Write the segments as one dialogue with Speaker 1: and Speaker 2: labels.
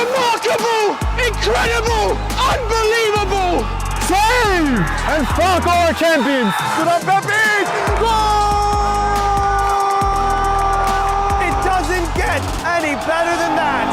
Speaker 1: Remarkable! Incredible! Unbelievable!
Speaker 2: Save! And Spark are champions! Good up, Pepe! Goal!
Speaker 3: It doesn't get any better than that!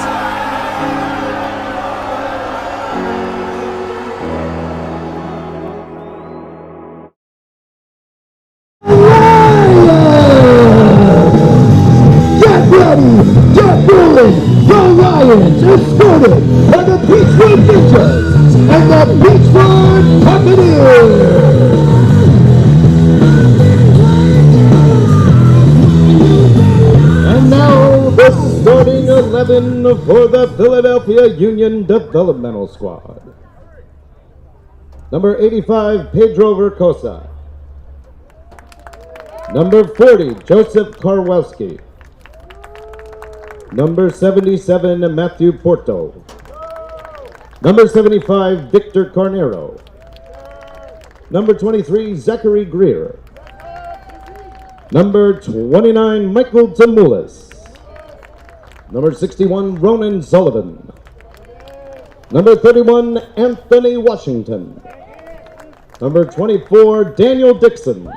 Speaker 4: Get ready! Get rolling! The Lions escorted by the Beachwood Ninjas and the Beachwood Buccaneers! And now the starting 11 for the Philadelphia Union Developmental Squad. Number 85, Pedro Vercosa. Number 40, Joseph Karwowski. Number 77, Matthew Porto. Number 75, Victor Carnero. Number 23, Zachary Greer. Number 29, Michael Tamoulis. Number 61, Ronan Sullivan. Number 31, Anthony Washington. Number 24, Daniel Dixon.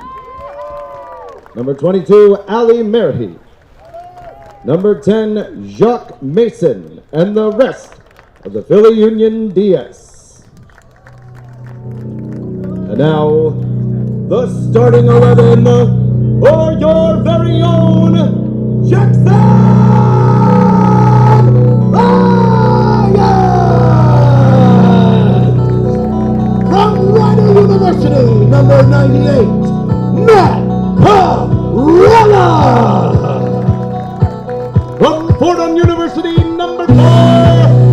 Speaker 4: Number 22, Ali Merhi. Number 10, Jacques Mason, and the rest of the Philly Union DS. And now, the starting 11 for your very own Jackson Lions! From Rider University, number 98, Matt Parella! From Fordham University, number 4,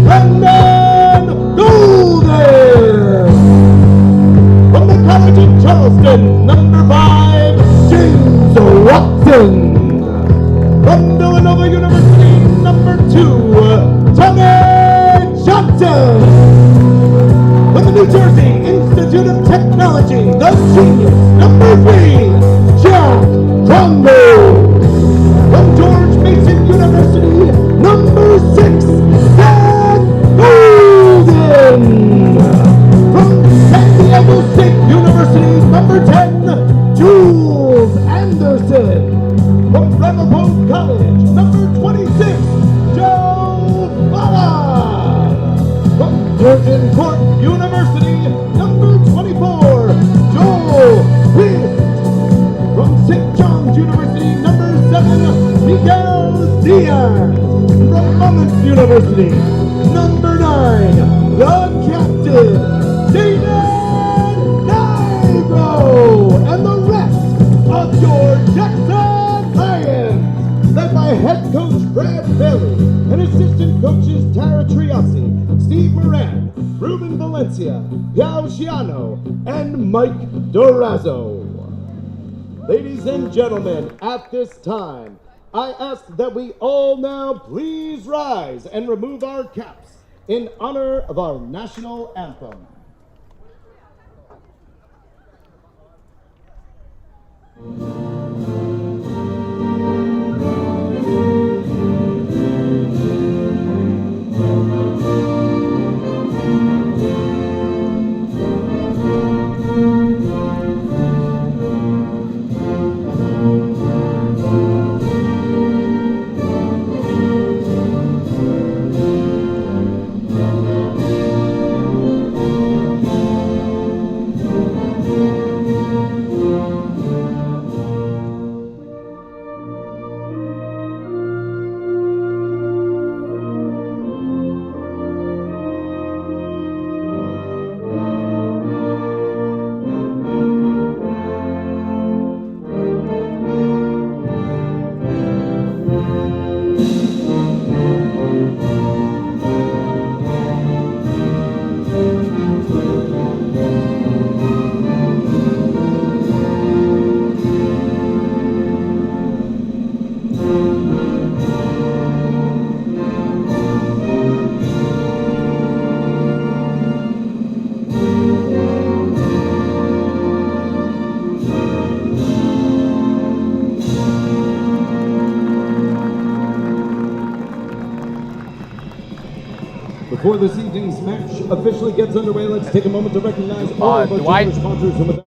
Speaker 4: Brendan Golden. From the College of Charleston, number 5, James Watson. From Villanova University, number 2, Tommy Johnson. From the New Jersey Institute of Technology, the Genius, number 3, Jack Trumbo. From George Mason University, number 6, Zach Golden. From San Diego State University, number 10, Jules Anderson. From Ramapo College, number 26, Joe Fala. From Georgian Court University, number 24, Joel Witt. From St. John's University, number 7, Miguel Diaz. From Monmouth University, number 9, the captain, David Nigro. And the rest of your Jackson Lions, led by head coach Brad Bailey and assistant coaches Tara Triassi, Steve Moran, Ruben Valencia, Piao Shiano, and Mike Dorazzo. Ladies and gentlemen, at this time, I ask that we all now please rise and remove our caps in honor of our national anthem. Before this evening's match officially gets underway, let's take a moment to recognize all of our
Speaker 2: Dwight.
Speaker 4: generous sponsors. And with that,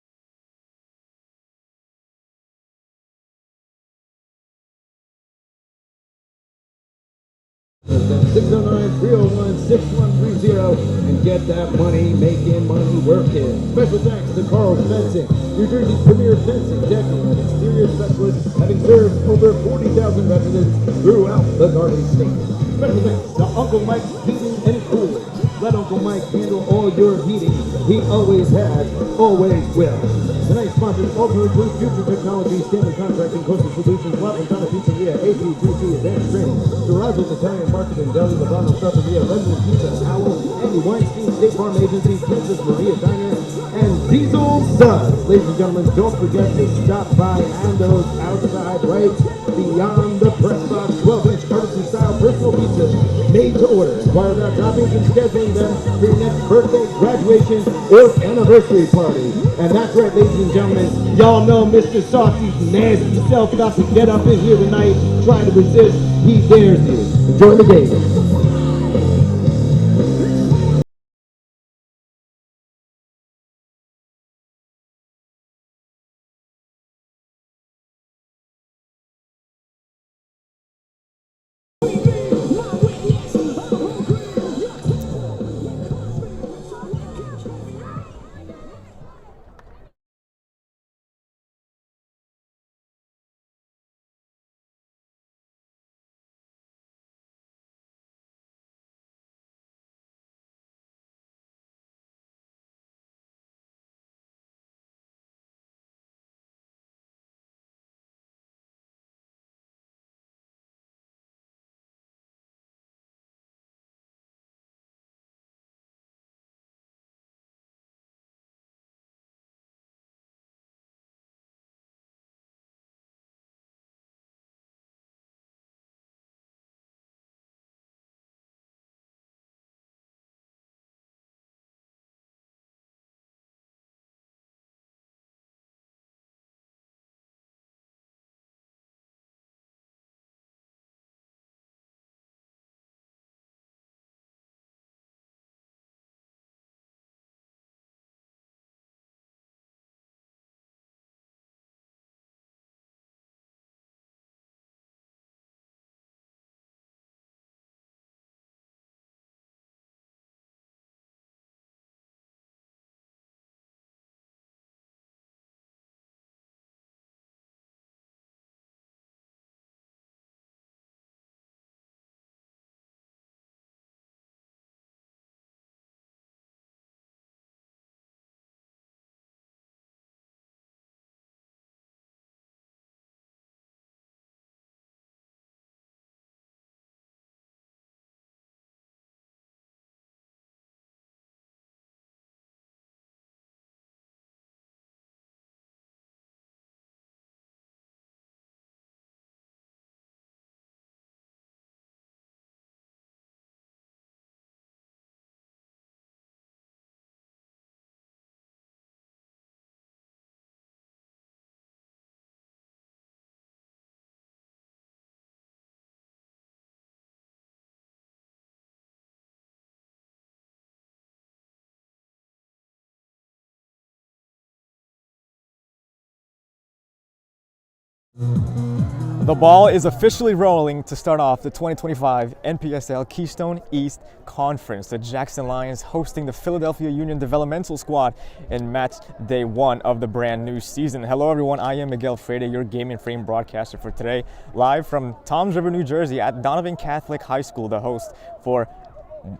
Speaker 4: 609-301-6130 and get that money making, money working. Special thanks to Carl Fencing, New Jersey's premier fencing, decking, and exterior specialist, having served over 40,000 residents throughout the Garden State. Special thanks to Uncle Mike's Heating and Cooling. Let Uncle Mike handle all your heating. He always has, always will. Tonight's sponsors also include Future Technology, Stanley Contracting, Coastal Solutions, La Fontana Pizzeria, APGC Advanced Training, Dorazzo's Italian Market in Delhi, Levano Trattoria, London Pizza, Howell, Andy Weinstein, State Farm Agency, Princess Maria Diner, and Diesel Suds. Ladies and gentlemen, don't forget to stop by Ando's outside right beyond the press box. 12-inch artisan style personal pizzas made to order. Inquire about toppings and scheduling them for your next birthday, graduation, or anniversary party. And that's right, ladies and gentlemen, y'all know Mr. Saucy's nasty self got to get up in here tonight, trying to resist. He dares you. Enjoy the game.
Speaker 2: The ball is officially rolling to start off the 2025 NPSL Keystone East Conference. The Jackson Lions hosting the Philadelphia Union Developmental Squad in match day 1 of the brand new season. Hello everyone, I am Miguel Freire, your Game and Frame broadcaster for today, live from Toms River, New Jersey at Donovan Catholic High School, the host for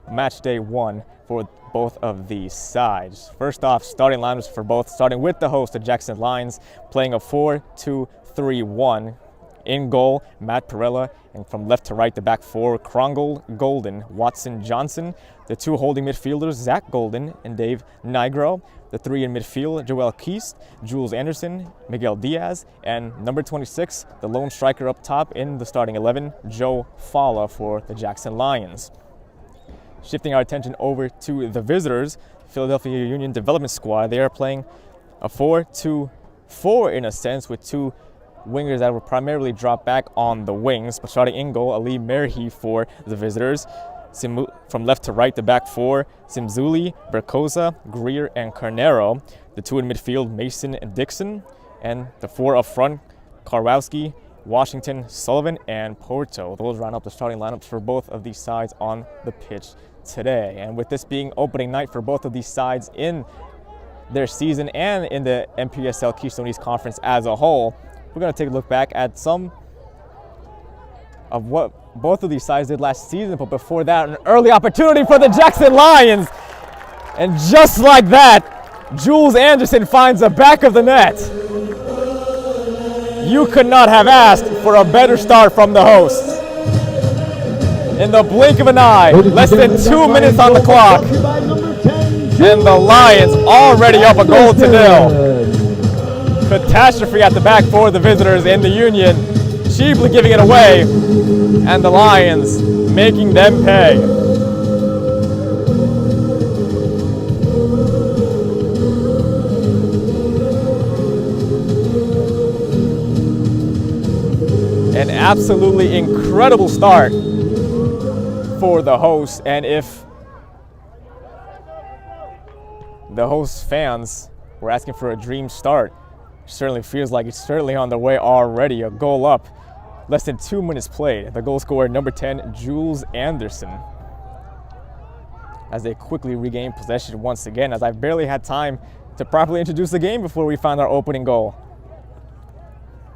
Speaker 2: match day 1 for both of these sides. First off, starting lineups for both, starting with the host, the Jackson Lions, playing a 4-2-3-1. In goal, Matt Perella, and from left to right, the back four, Krongel, Golden, Watson, Johnson. The two holding midfielders, Zach Golden and Dave Nigro. The three in midfield, Joel Keist, Jules Anderson, Miguel Diaz, and number 26, the lone striker up top in the starting 11, Joe Falla for the Jackson Lions. Shifting our attention over to the visitors, Philadelphia Union Development Squad. They are playing a 4-2-4 in a sense, with two wingers that will primarily drop back on the wings, but starting in goal, Ali Merhi for the visitors. From left to right, the back four, Simzuli, Berkosa, Greer, and Carnero. The two in midfield, Mason and Dixon. And the four up front, Karwowski, Washington, Sullivan, and Porto. Those round up the starting lineups for both of these sides on the pitch today. And with this being opening night for both of these sides in their season and in the NPSL Keystone East Conference as a whole, we're going to take a look back at some of what both of these sides did last season. But before that, an early opportunity for the Jackson Lions. And just like that, Jules Anderson finds the back of the net. You could not have asked for a better start from the hosts. In the blink of an eye, less than 2 minutes on the clock, and the Lions already up a goal to nil. Catastrophe at the back for the visitors in the Union, cheaply giving it away, and the Lions making them pay. An absolutely incredible start for the hosts, and if the host fans were asking for a dream start, certainly feels like it's certainly on the way already. A goal up, less than 2 minutes played. The goal scorer, number 10, Jules Anderson, as they quickly regain possession once again, as I've barely had time to properly introduce the game before we found our opening goal.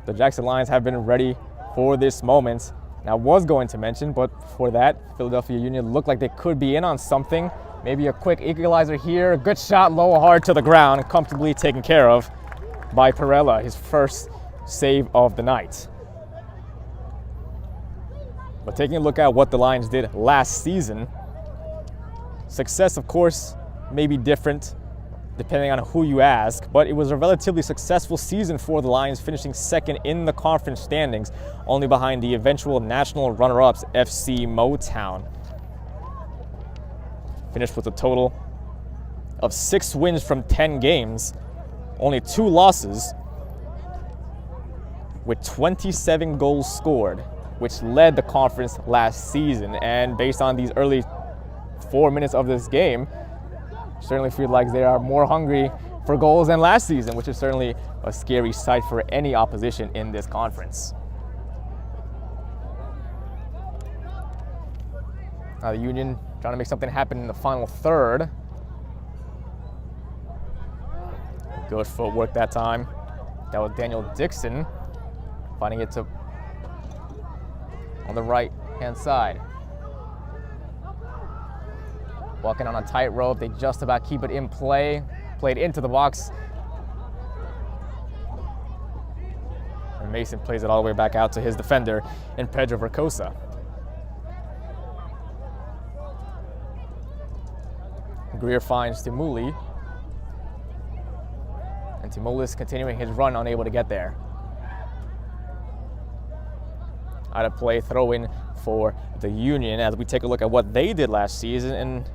Speaker 2: The Jackson Lions have been ready for this moment. And I was going to mention, but before that, Philadelphia Union looked like they could be in on something. Maybe a quick equalizer here. A good shot, low, hard to the ground, comfortably taken care of by Perella, his first save of the night. But taking a look at what the Lions did last season, success, of course, may be different depending on who you ask, but it was a relatively successful season for the Lions, finishing second in the conference standings, only behind the eventual national runner-ups, FC Motown. Finished with a total of 6 wins from 10 games, only 2 losses, with 27 goals scored, which led the conference last season. And based on these early 4 minutes of this game, certainly feel like they are more hungry for goals than last season, which is certainly a scary sight for any opposition in this conference. Now the Union trying to make something happen in the final third. Good footwork that time. That was Daniel Dixon finding it to on the right-hand side. Walking on a tightrope, they just about keep it in play. Played into the box. And Mason plays it all the way back out to his defender in Pedro Vercosa. Greer finds Timuli. And Timulis continuing his run, unable to get there. Out of play, throw in for the Union as we take a look at what they did last season. And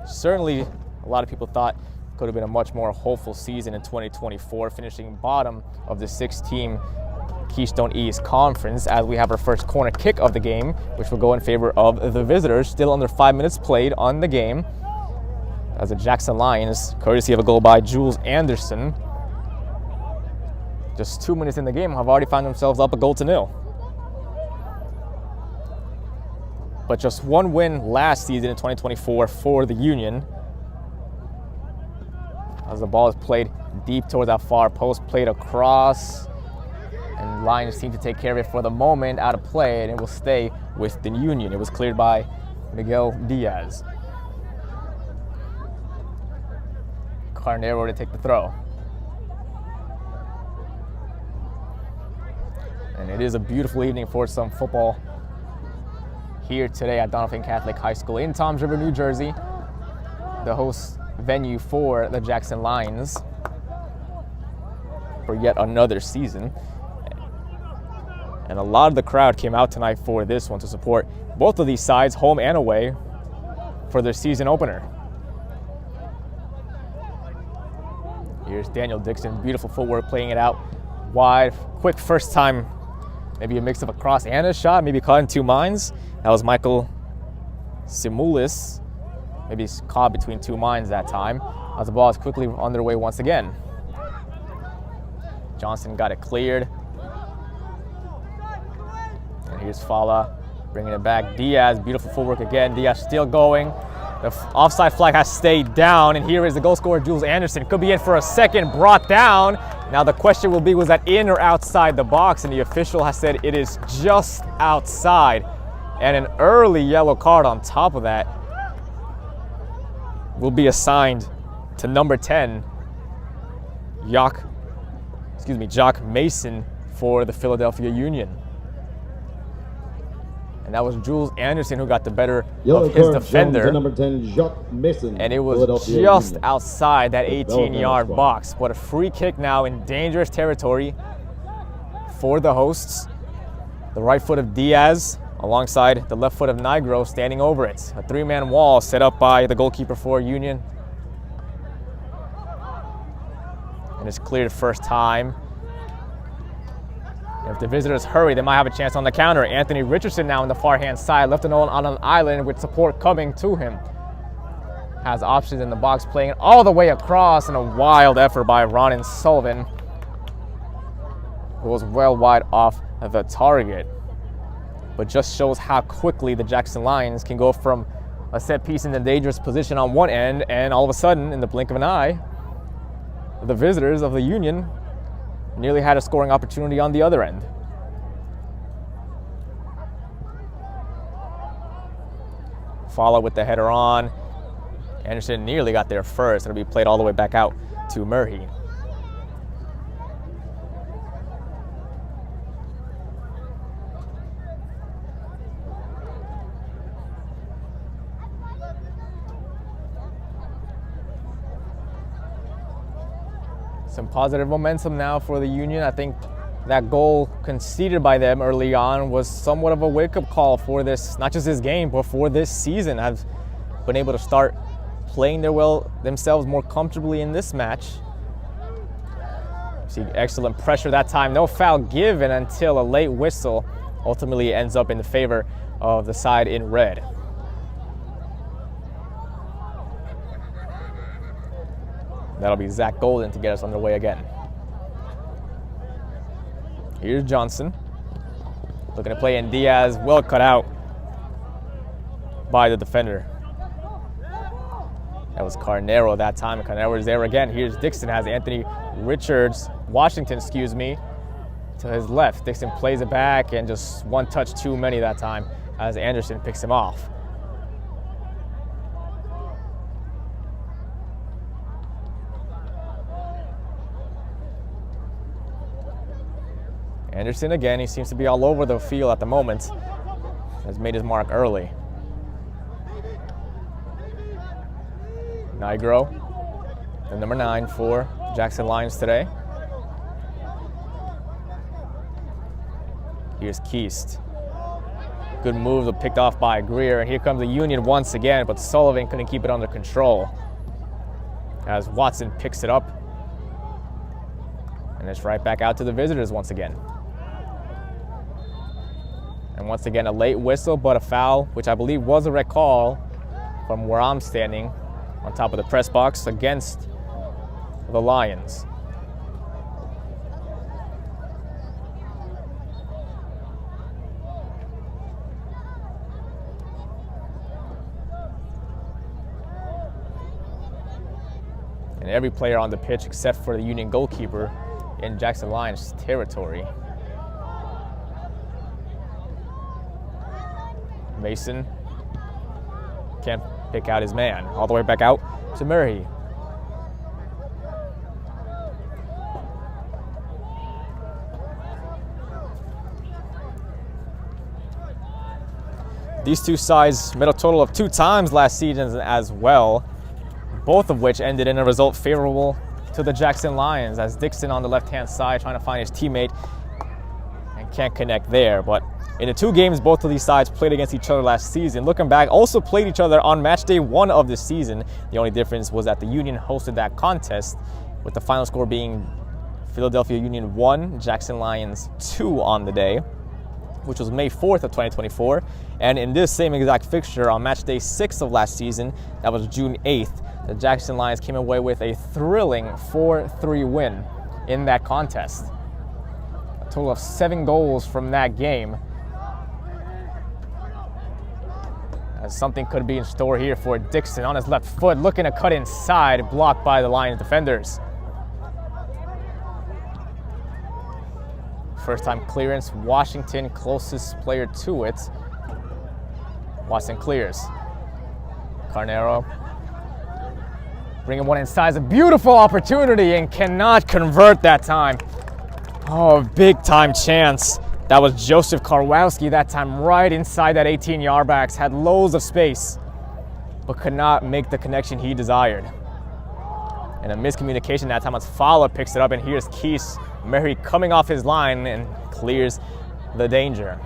Speaker 2: certainly a lot of people thought could have been a much more hopeful season in 2024, finishing bottom of the 6-team Keystone East Conference, as we have our first corner kick of the game, which will go in favor of the visitors. Still under 5 minutes played on the game, as the Jackson Lions, courtesy of a goal by Jules Anderson, just 2 minutes in the game, have already found themselves up a goal to nil. But just 1 win last season in 2024 for the Union, as the ball is played deep towards that far post, played across, and Lions seem to take care of it for the moment, out of play, and it will stay with the Union. It was cleared by Miguel Diaz. Carnero to take the throw. And it is a beautiful evening for some football here today at Doniphan Catholic High School in Toms River, New Jersey, the host venue for the Jackson Lions for yet another season. And a lot of the crowd came out tonight for this one to support both of these sides, home and away, for their season opener. Here's Daniel Dixon, beautiful footwork, playing it out wide. Quick first time, maybe a mix of a cross and a shot, maybe caught in two minds. That was Michael Simulis maybe caught between two minds that time, as the ball is quickly underway once again. Johnson got it cleared. And here's Fala bringing it back. Diaz, beautiful footwork again. Diaz still going. The offside flag has stayed down, and here is the goal scorer, Jules Anderson. Could be in for a second, brought down. Now the question will be, was that in or outside the box? And the official has said it is just outside. And an early yellow card on top of that will be assigned to number 10, Jock Mason for the Philadelphia Union. And that was Jules Anderson who got the better of his defender.
Speaker 4: To number 10, Jock Mason,
Speaker 2: and it was just outside that 18-yard box. But a free kick now in dangerous territory for the hosts. The right foot of Diaz alongside the left foot of Nigro standing over it. A three-man wall set up by the goalkeeper for Union. And it's cleared first time. If the visitors hurry, they might have a chance on the counter. Anthony Richardson now on the far-hand side, left alone on an island with support coming to him. Has options in the box, playing all the way across, and a wild effort by Ronan Sullivan, who was well wide off the target. But just shows how quickly the Jackson Lions can go from a set piece in a dangerous position on one end, and all of a sudden, in the blink of an eye, the visitors of the Union nearly had a scoring opportunity on the other end. Follow with the header on. Anderson nearly got there first. It'll be played all the way back out to Murray. Some positive momentum now for the Union. I think that goal conceded by them early on was somewhat of a wake-up call for this, not just this game, but for this season. Have been able to start playing themselves more comfortably in this match. See excellent pressure that time. No foul given until a late whistle ultimately ends up in the favor of the side in red. That'll be Zach Golden to get us underway again. Here's Johnson. Looking to play in Diaz, well cut out by the defender. That was Carnero that time, and Carnero is there again. Here's Dixon, has Anthony Washington, to his left. Dixon plays it back, and just one touch too many that time as Anderson picks him off. Anderson again, he seems to be all over the field at the moment. Has made his mark early. Nigro, the number 9 for Jackson Lions today. Here's Keast. Good move, picked off by Greer, and here comes the Union once again, but Sullivan couldn't keep it under control as Watson picks it up. And it's right back out to the visitors once again. And once again, a late whistle, but a foul, which I believe was a red call from where I'm standing on top of the press box against the Lions. And every player on the pitch except for the Union goalkeeper in Jackson Lions territory. Mason can't pick out his man. All the way back out to Murray. These two sides met a total of 2 times last season as well, both of which ended in a result favorable to the Jackson Lions, as Dixon on the left-hand side trying to find his teammate and can't connect there. But in the 2 games both of these sides played against each other last season, looking back, also played each other on match day 1 of the season. The only difference was that the Union hosted that contest, with the final score being Philadelphia Union 1, Jackson Lions 2 on the day. which was May 4th of 2024. And in this same exact fixture on match day 6 of last season, that was June 8th, the Jackson Lions came away with a thrilling 4-3 win in that contest. A total of 7 goals from that game. As something could be in store here for Dixon on his left foot, looking to cut inside, blocked by the Lions defenders. First time clearance, Washington closest player to it. Watson clears. Carnero bringing one inside, is a beautiful opportunity and cannot convert that time. Oh, big time chance. That was Joseph Karwowski that time, right inside that 18-yard box, had loads of space, but could not make the connection he desired. And a miscommunication that time as Fowler picks it up, and here's Keys Murray coming off his line and clears the danger.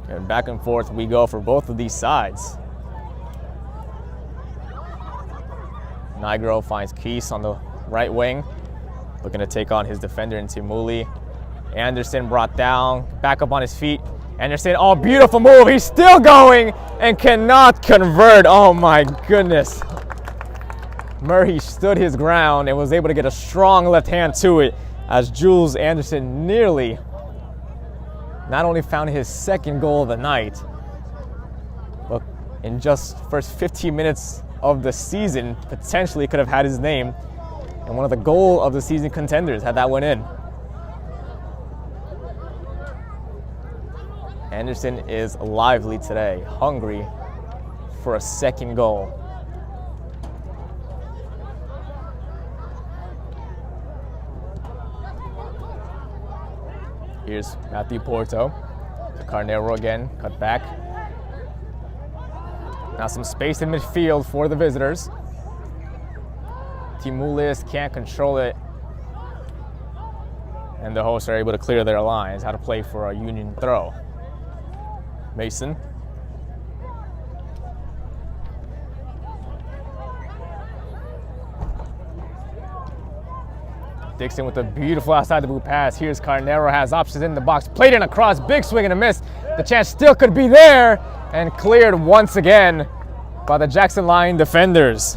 Speaker 2: And back and forth we go for both of these sides. Nigro finds Keys on the right wing, looking to take on his defender in Timuli. Anderson brought down, back up on his feet. Anderson, oh, beautiful move. He's still going and cannot convert. Oh my goodness. Murray stood his ground and was able to get a strong left hand to it as Jules Anderson nearly not only found his second goal of the night, but in just first 15 minutes of the season, potentially could have had his name and one of the goal of the season contenders had that went in. Anderson is lively today, hungry for a second goal. Here's Matthew Porto to Carnero again, cut back. Now some space in midfield for the visitors. Timulis can't control it, and the hosts are able to clear their lines. How to play for a Union throw. Mason. Dixon with a beautiful outside the boot pass. Here's Carnero, has options in the box. Played in a cross, big swing and a miss. The chance still could be there, and cleared once again by the Jackson Lion defenders.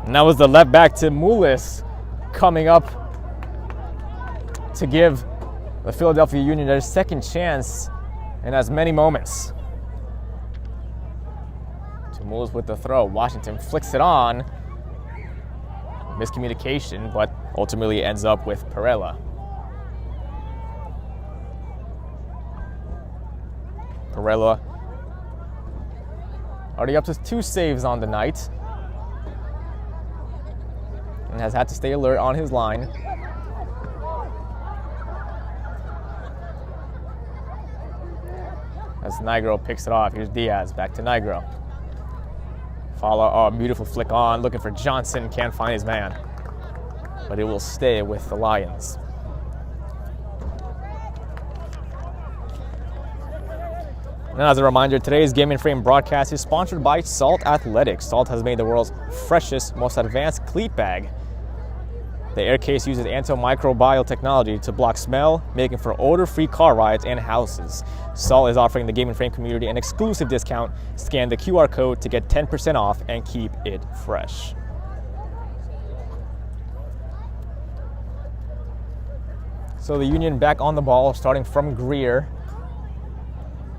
Speaker 2: And that was the left back to Mulis coming up to give the Philadelphia Union their second chance in as many moments. To Mulis with the throw. Washington flicks it on. Miscommunication, but ultimately ends up with Perella. Perella already up to 2 saves on the night and has had to stay alert on his line. As Nigro picks it off, here's Diaz, back to Nigro. Follow, oh, beautiful flick on, looking for Johnson, can't find his man. But it will stay with the Lions. And as a reminder, today's Game and Frame broadcast is sponsored by Salt Athletics. Salt has made the world's freshest, most advanced cleat bag. The air case uses antimicrobial technology to block smell, making for odor-free car rides and houses. Salt is offering the Game and Frame community an exclusive discount. Scan the QR code to get 10% off and keep it fresh. So the Union back on the ball, starting from Greer,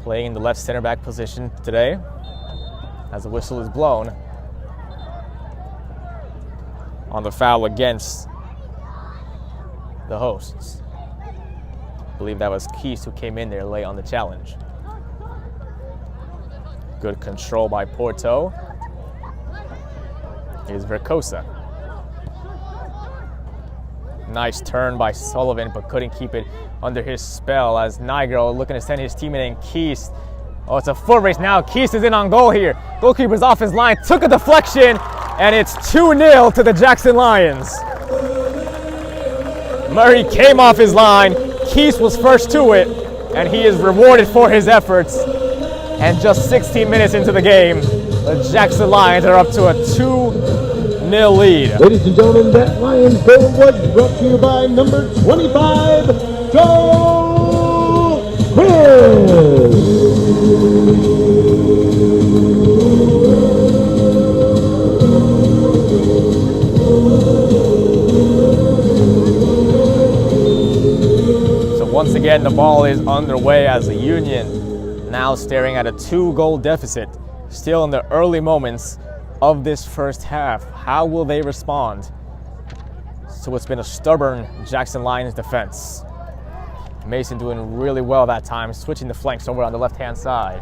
Speaker 2: playing in the left center back position today as the whistle is blown on the foul against the hosts. I believe that was Keys who came in there late on the challenge. Good control by Porto. Here's Vercosa. Nice turn by Sullivan, but couldn't keep it under his spell as Nigro looking to send his teammate in. Keys. Oh, it's a foot race now. Keys is in on goal here. Goalkeeper's off his line, took a deflection, and it's 2-0 to the Jackson Lions. Murray came off his line. Keys was first to it, and he is rewarded for his efforts. And just 16 minutes into the game, the Jackson Lions are up to a 2-0 lead.
Speaker 4: Ladies and gentlemen, that Lions goal was brought to you by number 25, Joe
Speaker 2: So once again, the ball is underway as the Union now staring at a 2-goal deficit, still in the early moments of this first half. How will they respond to what's been a stubborn Jackson Lions defense? Mason doing really well that time, switching the flanks over on the left-hand side.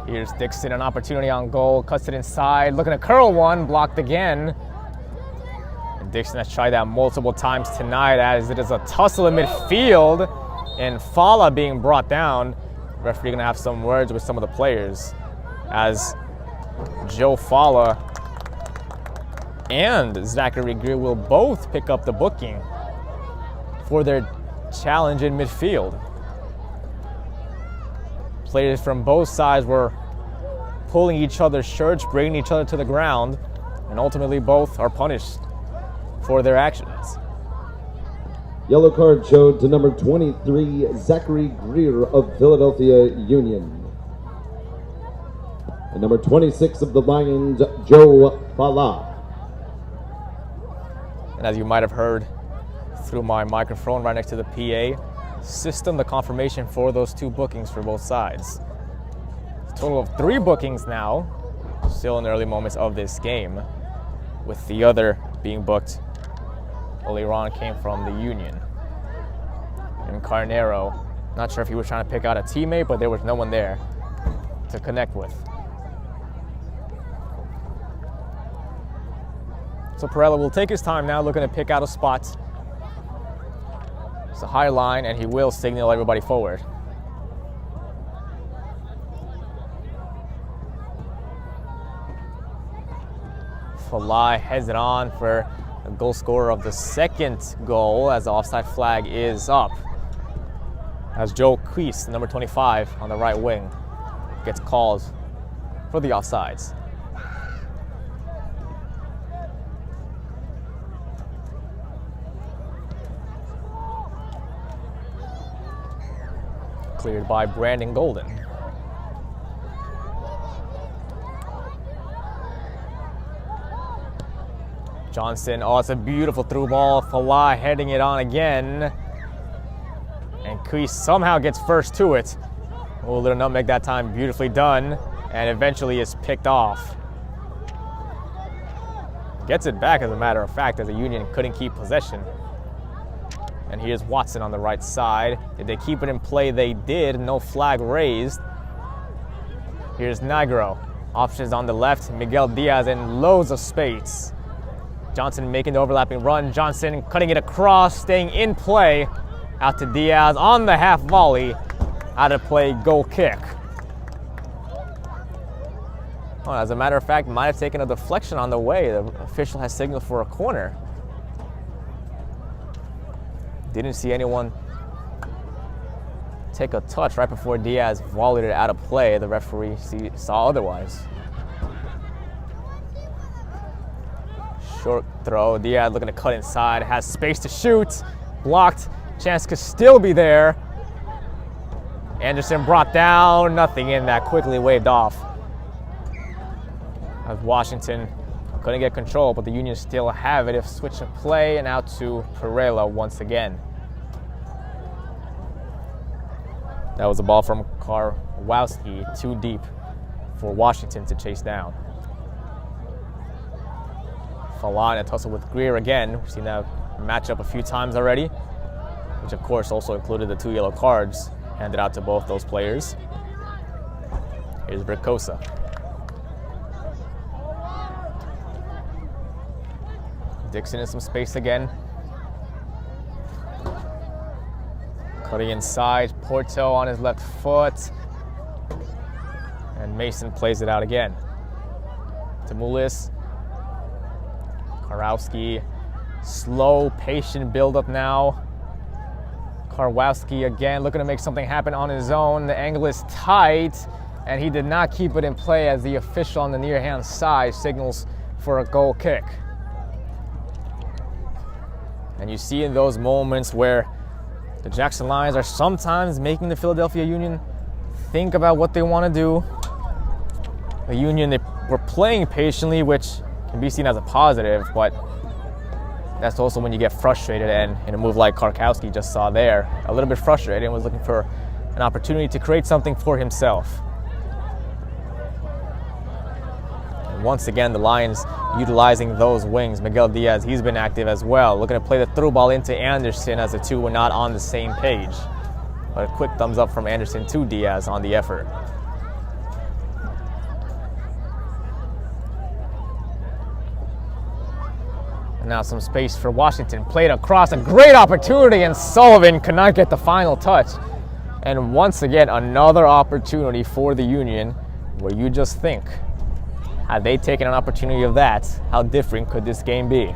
Speaker 2: Here's Dixon, an opportunity on goal, cuts it inside, looking to curl one, blocked again. And Dixon has tried that multiple times tonight as it is a tussle in midfield and Fala being brought down. Referee gonna have some words with some of the players as Joe Fala and Zachary Greer will both pick up the booking for their challenge in midfield. Players from both sides were pulling each other's shirts, bringing each other to the ground, and ultimately both are punished for their actions.
Speaker 4: Yellow card showed to number 23, Zachary Greer of Philadelphia Union. And number 26 of the Lions, Joe Fala.
Speaker 2: And as you might have heard through my microphone right next to the PA system, the confirmation for those 2 bookings for both sides. A total of 3 bookings now, still in the early moments of this game, with the other being booked earlier on came from the Union. And Carnero, not sure if he was trying to pick out a teammate, but there was no one there to connect with. So Perella will take his time now, looking to pick out a spot. It's a high line, and he will signal everybody forward. Falai heads it on for the goal scorer of the second goal as the offside flag is up. As Joe Keystone, number 25 on the right wing, gets called for the offsides. Cleared by Brandon Golden. Johnson, oh, it's a beautiful through ball. Falai heading it on again. And Keystone somehow gets first to it. Oh, little nutmeg that time, beautifully done. And eventually is picked off. Gets it back, as a matter of fact, as the Union couldn't keep possession. And here's Watson on the right side. Did they keep it in play? They did. No flag raised. Here's Nigro. Options on the left. Miguel Diaz in loads of space. Johnson making the overlapping run. Johnson cutting it across, staying in play. Out to Diaz on the half volley. Out of play, goal kick. Oh, as a matter of fact, might have taken a deflection on the way. The official has signaled for a corner. Didn't see anyone take a touch right before Diaz volleyed it out of play. The referee saw otherwise. Short throw. Diaz looking to cut inside. Has space to shoot. Blocked. Chance could still be there. Anderson brought down. Nothing in that. Quickly waved off. As Washington couldn't get control, but the Union still have it. If switch of play and out to Pereira once again. That was a ball from Karwowski, too deep for Washington to chase down. Falai tussle with Greer again. We've seen that matchup a few times already, which of course also included the 2 yellow cards handed out to both those players. Here's Bricosa. Dixon in some space again. Cutting inside, Porto on his left foot. And Mason plays it out again. Tamulis. Karowski. Slow, patient build-up now. Karwowski again looking to make something happen on his own. The angle is tight. and he did not keep it in play as the official on the near hand side signals for a goal kick. And you see in those moments where the Jackson Lions are sometimes making the Philadelphia Union think about what they want to do. The Union, they were playing patiently, which can be seen as a positive, but that's also when you get frustrated, and in a move like Karkowski just saw there, a little bit frustrated and was looking for an opportunity to create something for himself. And once again, the Lions utilizing those wings. Miguel Diaz, he's been active as well, looking to play the through ball into Anderson as the two were not on the same page. But a quick thumbs up from Anderson to Diaz on the effort. And now some space for Washington. Played across, a great opportunity, and Sullivan could not get the final touch. And once again, another opportunity for the Union where you just think, had they taken an opportunity of that, how different could this game be?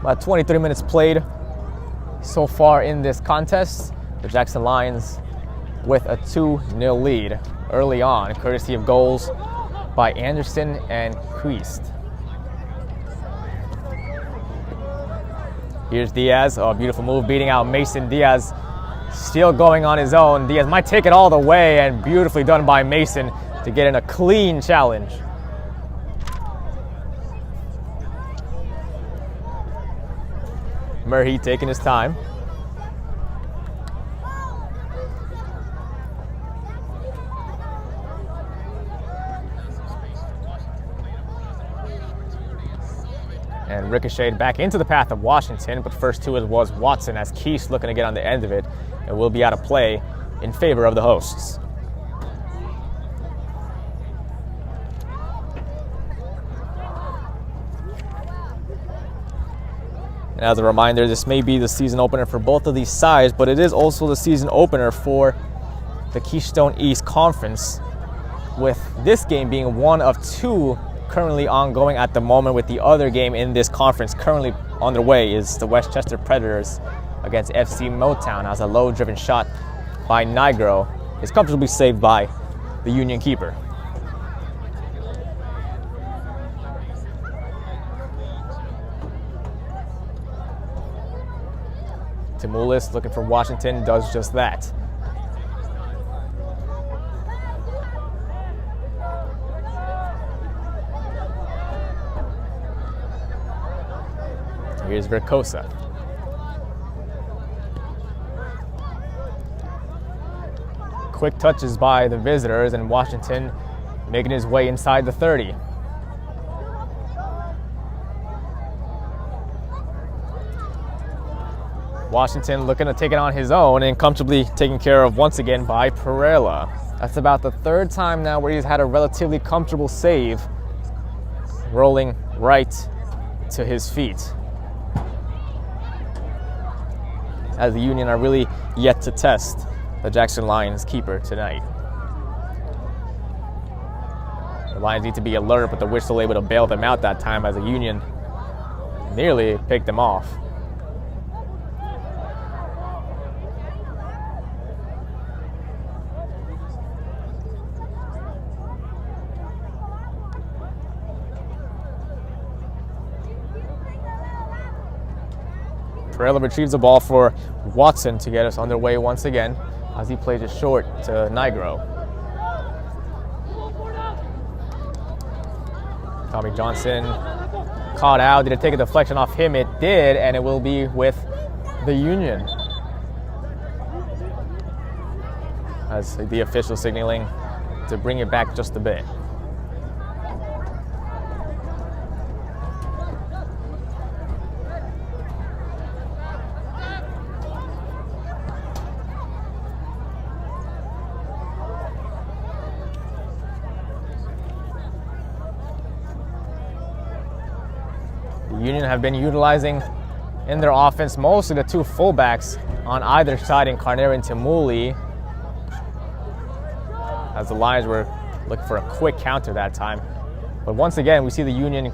Speaker 2: About 23 minutes played so far in this contest. The Jackson Lions with a 2-0 lead early on, courtesy of goals by Anderson and Christ. Here's Diaz, oh, beautiful move, beating out Mason. Diaz still going on his own. Diaz might take it all the way, and beautifully done by Mason to get in a clean challenge. Murray taking his time. And ricocheted back into the path of Washington, but first to it was Watson as Keys looking to get on the end of it and will be out of play in favor of the hosts. And as a reminder, this may be the season opener for both of these sides, but it is also the season opener for the Keystone East Conference, with this game being one of two currently ongoing at the moment, with the other game in this conference currently underway is the Westchester Predators against FC Motown, as a low-driven shot by Nigro is comfortably saved by the Union keeper. Timulis looking for Washington, does just that. Here's Verkosa. Quick touches by the visitors, and Washington making his way inside the 30. Washington looking to take it on his own and comfortably taken care of once again by Perella. That's about the third time now where he's had a relatively comfortable save, rolling right to his feet. As the Union are really yet to test the Jackson Lions keeper tonight. The Lions need to be alert, but the whistle able to bail them out that time as the Union nearly picked them off. Perella retrieves the ball for Watson to get us underway once again as he plays it short to Nigro. Tommy Johnson caught out. Did it take a deflection off him? It did, and it will be with the Union. As the official signaling to bring it back just a bit. Union have been utilizing in their offense mostly the two fullbacks on either side in Carnera and Timuli, as the Lions were looking for a quick counter that time. But once again, we see the Union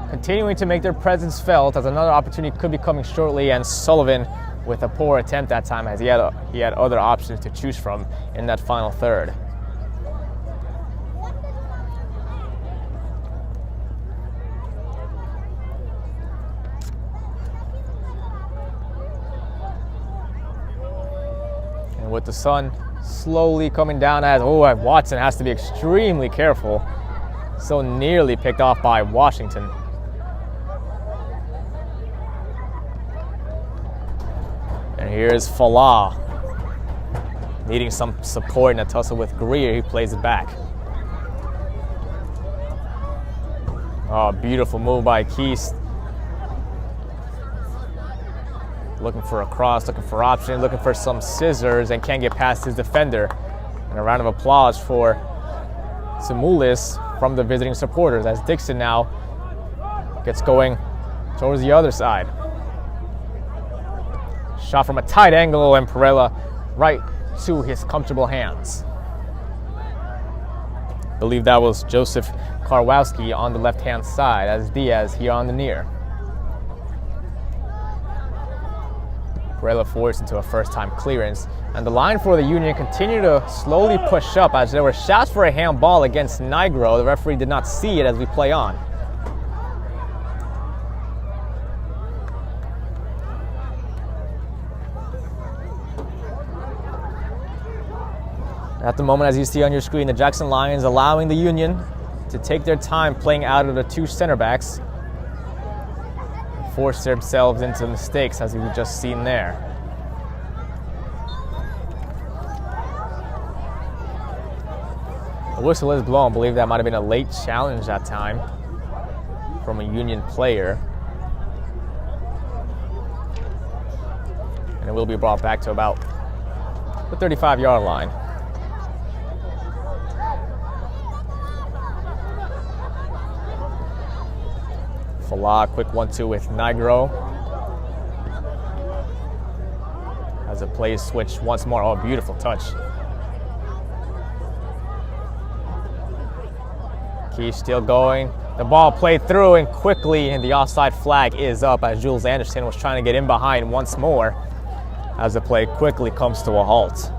Speaker 2: continuing to make their presence felt as another opportunity could be coming shortly, and Sullivan with a poor attempt that time as he had other options to choose from in that final third. And with the sun slowly coming down, as Watson has to be extremely careful. So nearly picked off by Washington. And here's Falah needing some support in a tussle with Greer. He plays it back. Oh, beautiful move by Keystone. Looking for a cross, looking for options, looking for some scissors, and can't get past his defender. And a round of applause for Simulis from the visiting supporters as Dixon now gets going towards the other side. Shot from a tight angle, and Perella right to his comfortable hands. I believe that was Joseph Karwowski on the left-hand side as Diaz here on the near. Perella forced into a first-time clearance, and the line for the Union continued to slowly push up as there were shouts for a handball against Nigro. The referee did not see it as we play on. At the moment, as you see on your screen, the Jackson Lions allowing the Union to take their time playing out of the two center backs, force themselves into mistakes as we've just seen there. The whistle is blown. I believe that might have been a late challenge that time from a Union player. And it will be brought back to about the 35-yard line. Falah, quick 1-2 with Nigro. As the play switch once more. Oh, beautiful touch. Key still going. The ball played through and quickly, and the offside flag is up as Jules Anderson was trying to get in behind once more as the play quickly comes to a halt.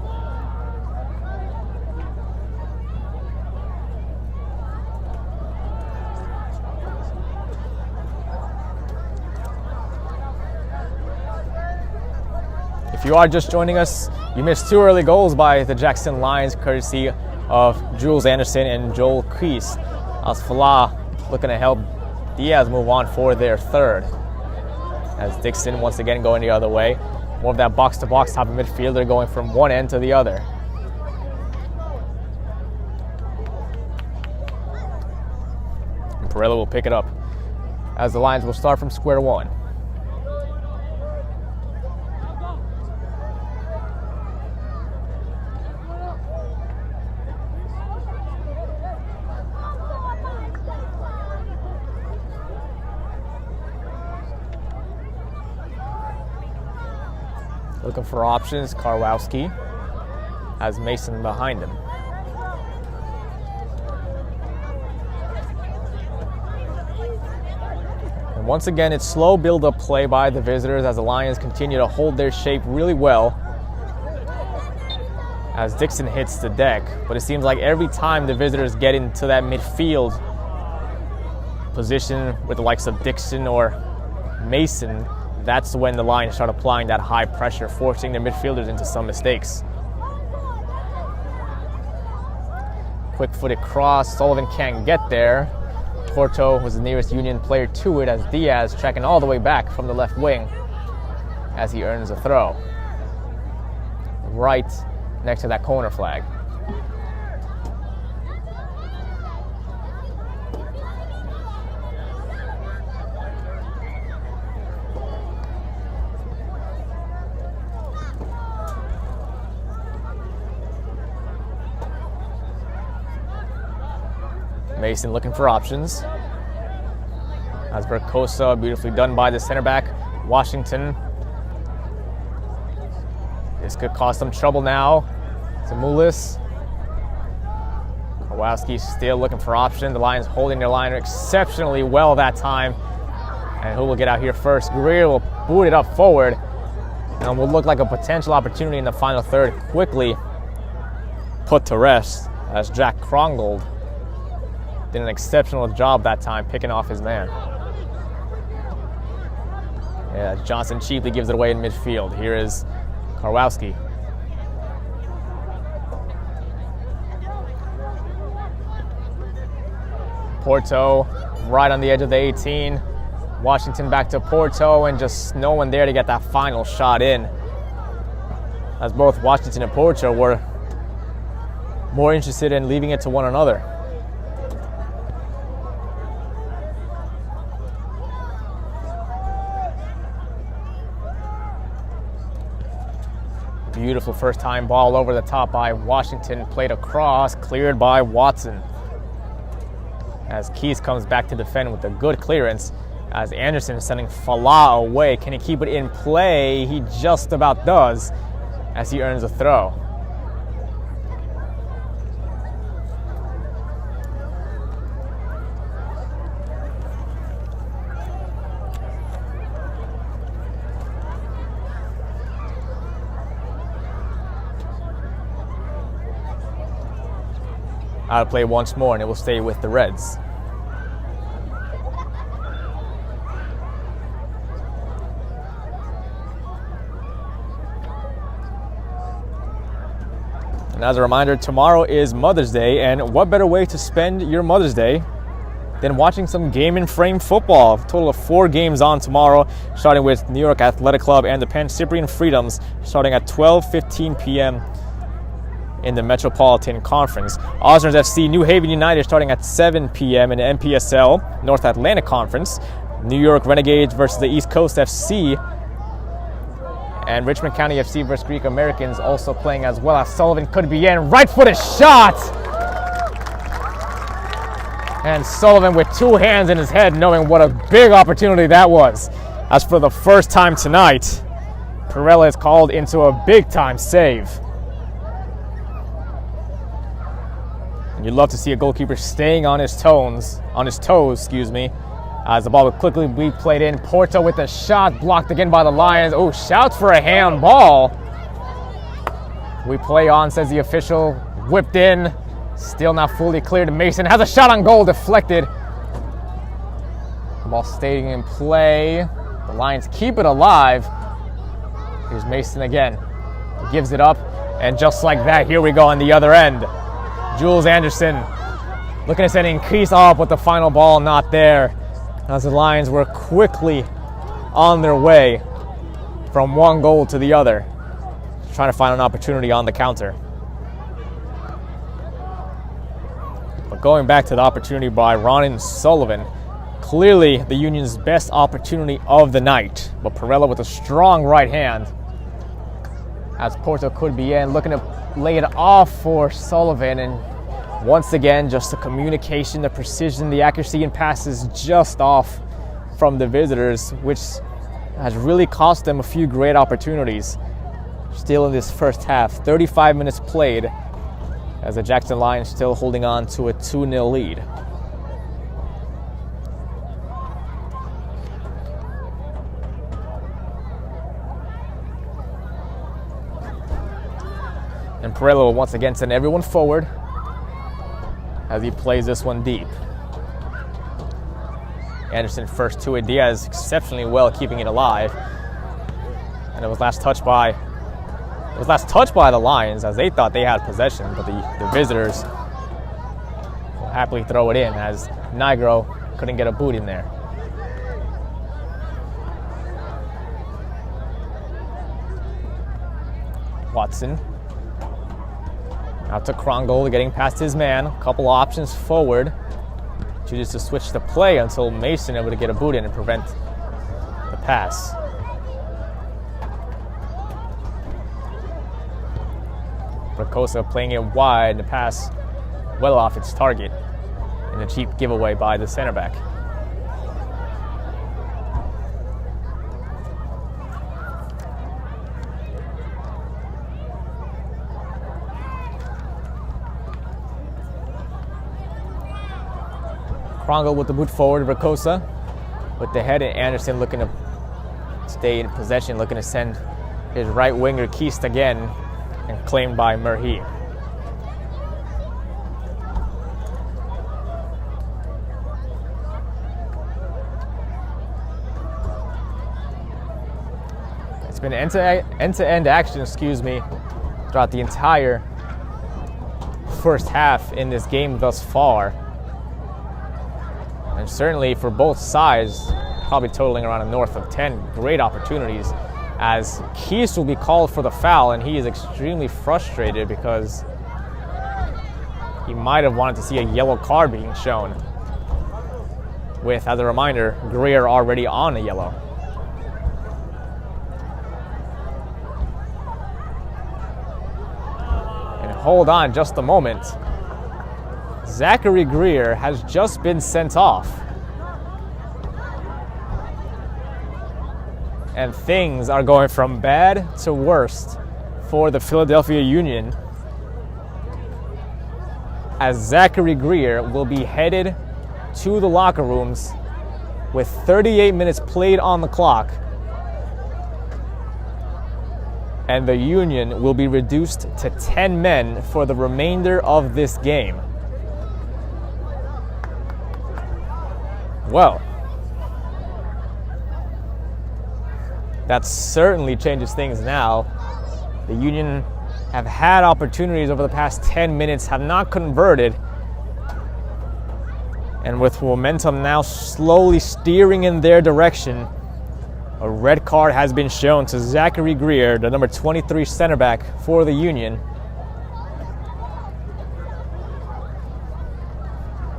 Speaker 2: If you are just joining us, you missed two early goals by the Jackson Lions, courtesy of Jules Anderson and Joel Kreese. As Falah looking to help Diaz move on for their third. As Dixon once again going the other way. More of that box-to-box type of midfielder going from one end to the other. And Perella will pick it up as the Lions will start from square one. Looking for options, Karwowski has Mason behind him. And once again, it's slow build-up play by the visitors as the Lions continue to hold their shape really well as Dixon hits the deck. But it seems like every time the visitors get into that midfield position with the likes of Dixon or Mason, that's when the Lions start applying that high pressure, forcing their midfielders into some mistakes. Quick-footed cross, Sullivan can't get there. Porto was the nearest Union player to it as Diaz tracking all the way back from the left wing as he earns a throw. Right next to that corner flag. Mason looking for options. As Verkosa, beautifully done by the center back, Washington. This could cause some trouble now. Simulis. Kowalski still looking for option. The Lions holding their line exceptionally well that time. And who will get out here first? Greer will boot it up forward and will look like a potential opportunity in the final third. Quickly put to rest as Jack Krongold did an exceptional job that time picking off his man. Yeah, Johnson cheaply gives it away in midfield. Here is Karwowski. Porto right on the edge of the 18. Washington back to Porto, and just no one there to get that final shot in, as both Washington and Porto were more interested in leaving it to one another. Beautiful first time ball over the top by Washington, played across, cleared by Watson. As Keys comes back to defend with a good clearance, as Anderson sending Falah away. Can he keep it in play? He just about does, as he earns a throw. Out of play once more, and it will stay with the Reds. And as a reminder, tomorrow is Mother's Day, and what better way to spend your Mother's Day than watching some Game and Frame football? A total of 4 games on tomorrow, starting with New York Athletic Club and the Penn Cyprian Freedoms, starting at 12:15 p.m. in the Metropolitan Conference. Osners FC New Haven United starting at 7 p.m. in the NPSL North Atlantic Conference. New York Renegades versus the East Coast FC. And Richmond County FC versus Greek Americans also playing as well, as Sullivan could be in. Right-footed shot! And Sullivan with 2 hands in his head, knowing what a big opportunity that was. As for the first time tonight, Perella is called into a big-time save. And you'd love to see a goalkeeper staying on his toes, as the ball would quickly be played in. Porto with a shot, blocked again by the Lions. Oh, shouts for a handball. We play on, says the official. Whipped in, still not fully cleared. Mason has a shot on goal, deflected. The ball staying in play. The Lions keep it alive. Here's Mason again. He gives it up, and just like that, here we go on the other end. Jules Anderson looking to send Keys up, but the final ball not there, as the Lions were quickly on their way from one goal to the other, trying to find an opportunity on the counter. But going back to the opportunity by Ronan Sullivan, clearly the Union's best opportunity of the night, but Perella with a strong right hand, as Porto could be in, looking to lay it off for Sullivan, and once again, just the communication, the precision, the accuracy in passes just off from the visitors, which has really cost them a few great opportunities. Still in this first half, 35 minutes played, as the Jackson Lions still holding on to a 2-0 lead. And Perella will once again send everyone forward as he plays this one deep. Anderson first to it. Diaz exceptionally well keeping it alive. And it was last touched by the Lions, as they thought they had possession, but the visitors will happily throw it in, as Nigro couldn't get a boot in there. Watson out to Krongold, getting past his man. A couple options forward. Chooses to switch the play until Mason able to get a boot in and prevent the pass. Bracosa playing it wide, the pass well off its target, and a cheap giveaway by the center back. Krongel with the boot forward, Rakosa with the head, and Anderson looking to stay in possession, looking to send his right winger Keast again, and claimed by Murhi. It's been end-to-end action, throughout the entire first half in this game thus far. And certainly for both sides, probably totaling around a north of 10 great opportunities, as Keast will be called for the foul, and he is extremely frustrated because he might have wanted to see a yellow card being shown, with, as a reminder, Greer already on a yellow. And hold on just a moment. Zachary Greer has just been sent off. And things are going from bad to worst for the Philadelphia Union, as Zachary Greer will be headed to the locker rooms with 38 minutes played on the clock, and the Union will be reduced to 10 men for the remainder of this game. Well, that certainly changes things now. The Union have had opportunities over the past 10 minutes, have not converted. And with momentum now slowly steering in their direction, a red card has been shown to Zachary Greer, the number 23 center back for the Union,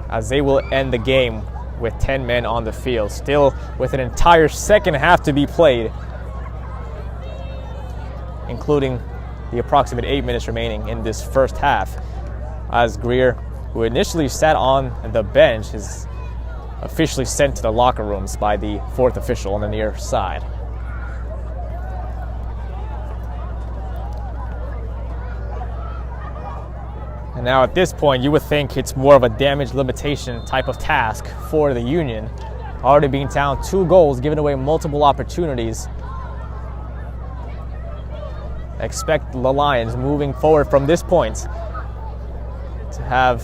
Speaker 2: as they will end the game with 10 men on the field, still with an entire second half to be played, including the approximate 8 minutes remaining in this first half, as Greer, who initially sat on the bench, is officially sent to the locker rooms by the fourth official on the near side. And now at this point, you would think it's more of a damage limitation type of task for the Union, already being down 2 goals, giving away multiple opportunities. Expect the Lions moving forward from this point to have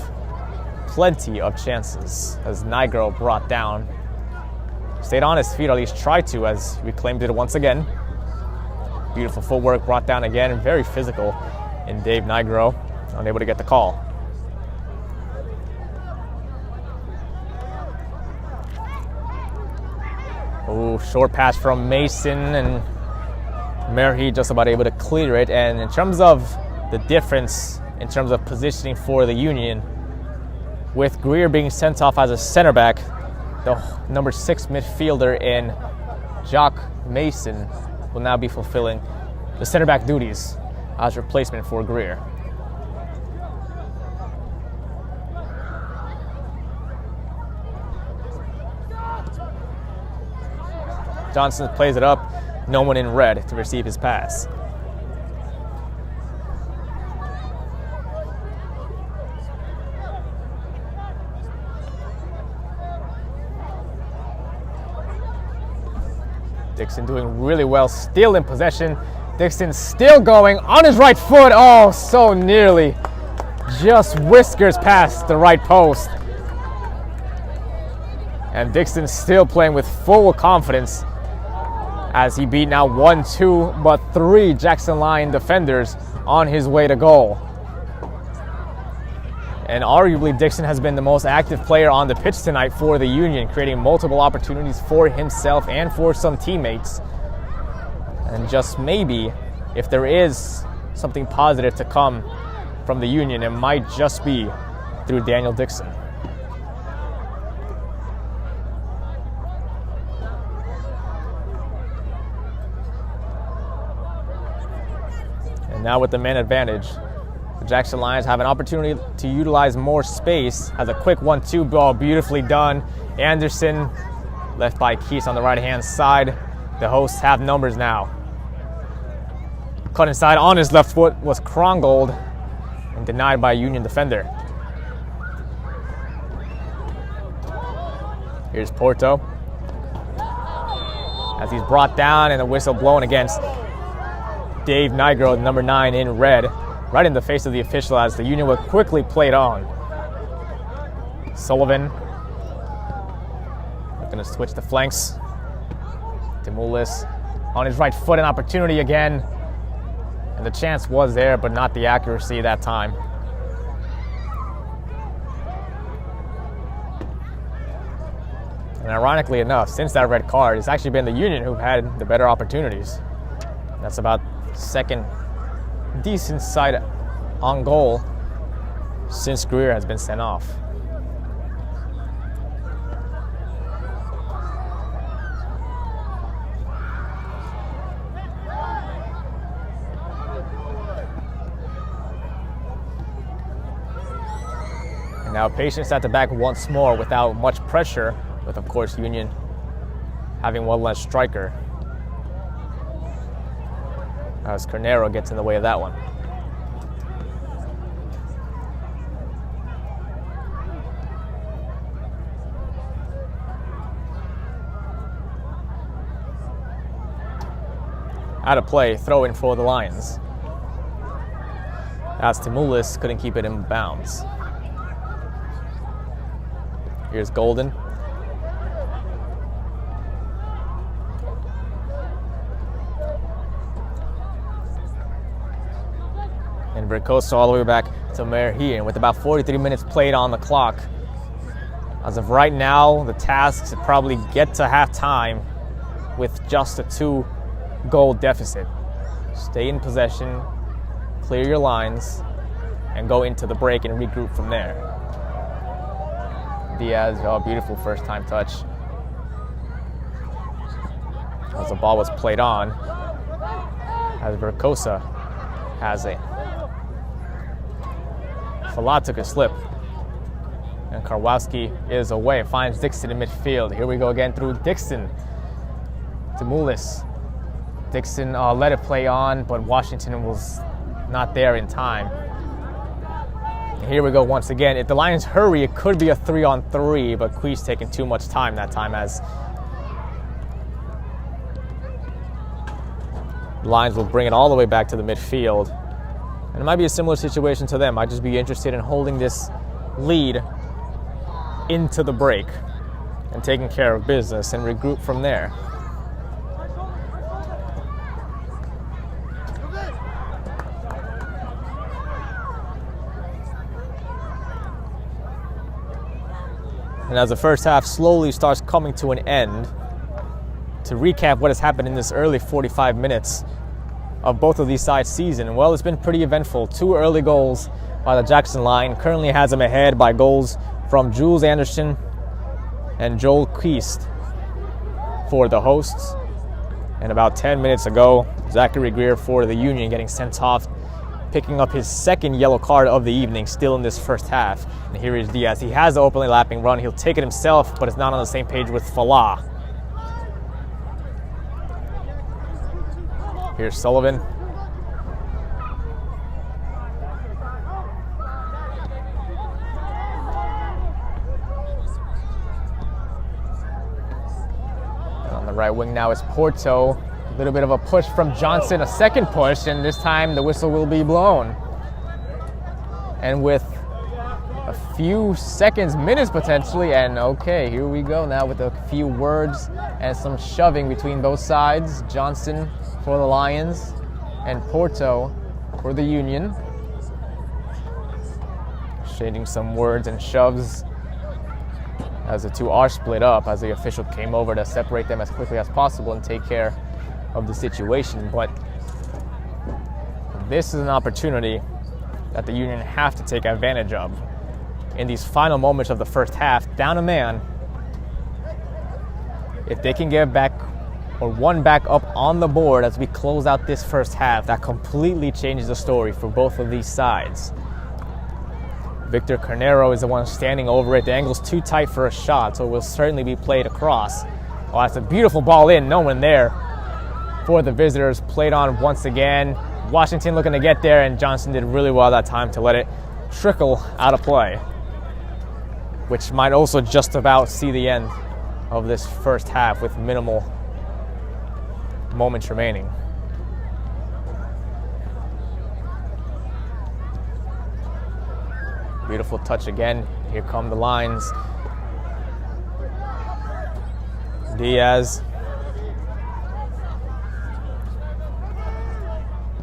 Speaker 2: plenty of chances, as Nigro brought down. Stayed on his feet, or at least tried to, as Reclaimed did it once again. Beautiful footwork, brought down again, and very physical in Dave Nigro, unable to get the call. Oh, short pass from Mason, and Murhi just about able to clear it. And in terms of the difference, in terms of positioning for the Union, with Greer being sent off as a center back, the number 6 midfielder in Jock Mason will now be fulfilling the center back duties as replacement for Greer. Johnson plays it up, no one in red to receive his pass. Dixon doing really well, still in possession. Dixon still going on his right foot. Oh, so nearly. Just whiskers past the right post. And Dixon still playing with full confidence, as he beat now 1, 2, but 3 Jackson Lion defenders on his way to goal. And arguably, Dixon has been the most active player on the pitch tonight for the Union, creating multiple opportunities for himself and for some teammates. And just maybe, if there is something positive to come from the Union, it might just be through Daniel Dixon. Now with the man advantage, the Jackson Lions have an opportunity to utilize more space, as a quick 1-2 ball, beautifully done. Anderson left by Keast on the right-hand side. The hosts have numbers now. Cut inside on his left foot was Krongold and denied by a Union defender. Here's Porto. As he's brought down and a whistle blown against Dave Nigro, number 9 in red, right in the face of the official as the Union will quickly play it on. Sullivan looking to switch the flanks. Timulis on his right foot, an opportunity again. And the chance was there, but not the accuracy that time. And ironically enough, since that red card, it's actually been the Union who've had the better opportunities. That's about second decent sight on goal since Greer has been sent off. And now patience at the back once more without much pressure, with of course Union having one less striker. As Carnero gets in the way of that one. Out of play, throw in for the Lions. As Timulis couldn't keep it in bounds. Here's Golden. And Bricoso all the way back to Merhian with about 43 minutes played on the clock. As of right now, the task is probably get to halftime with just a 2-goal deficit. Stay in possession, clear your lines, and go into the break and regroup from there. Diaz, oh, beautiful first time touch. As the ball was played on, as Bricoso has it. Falat took a slip. And Karwowski is away, finds Dixon in midfield. Here we go again through Dixon to Mulis. Dixon let it play on, but Washington was not there in time. And here we go once again. If the Lions hurry, it could be a 3-on-3, but Quee's taking too much time that time as the Lions will bring it all the way back to the midfield. And it might be a similar situation to them. I'd just be interested in holding this lead into the break and taking care of business and regroup from there. And as the first half slowly starts coming to an end, to recap what has happened in this early 45 minutes of both of these sides' season, well, it's been pretty eventful. 2 early goals by the Jackson line currently has them ahead by goals from Jules Anderson and Joel Keist for the hosts. And about 10 minutes ago, Zachary Greer for the Union getting sent off, picking up his second yellow card of the evening, still in this first half. And here is Diaz. He has the openly lapping run. He'll take it himself, but it's not on the same page with Falah. Here's Sullivan. And on the right wing now is Porto. A little bit of a push from Johnson, a second push, and this time the whistle will be blown. And with a few seconds, minutes potentially, and okay, here we go now with a few words and some shoving between both sides. Johnson for the Lions and Porto for the Union. Exchanging some words and shoves as the two are split up, as the official came over to separate them as quickly as possible and take care of the situation. But this is an opportunity that the Union have to take advantage of. In these final moments of the first half, down a man, if they can get back or one back up on the board as we close out this first half, that completely changes the story for both of these sides. Victor Carnero is the one standing over it. The angle's too tight for a shot, so it will certainly be played across. Oh, that's a beautiful ball in, no one there for the visitors. Played on once again. Washington looking to get there, and Johnson did really well that time to let it trickle out of play, which might also just about see the end of this first half with minimal moments remaining. Beautiful touch again. Here come the lines. Diaz.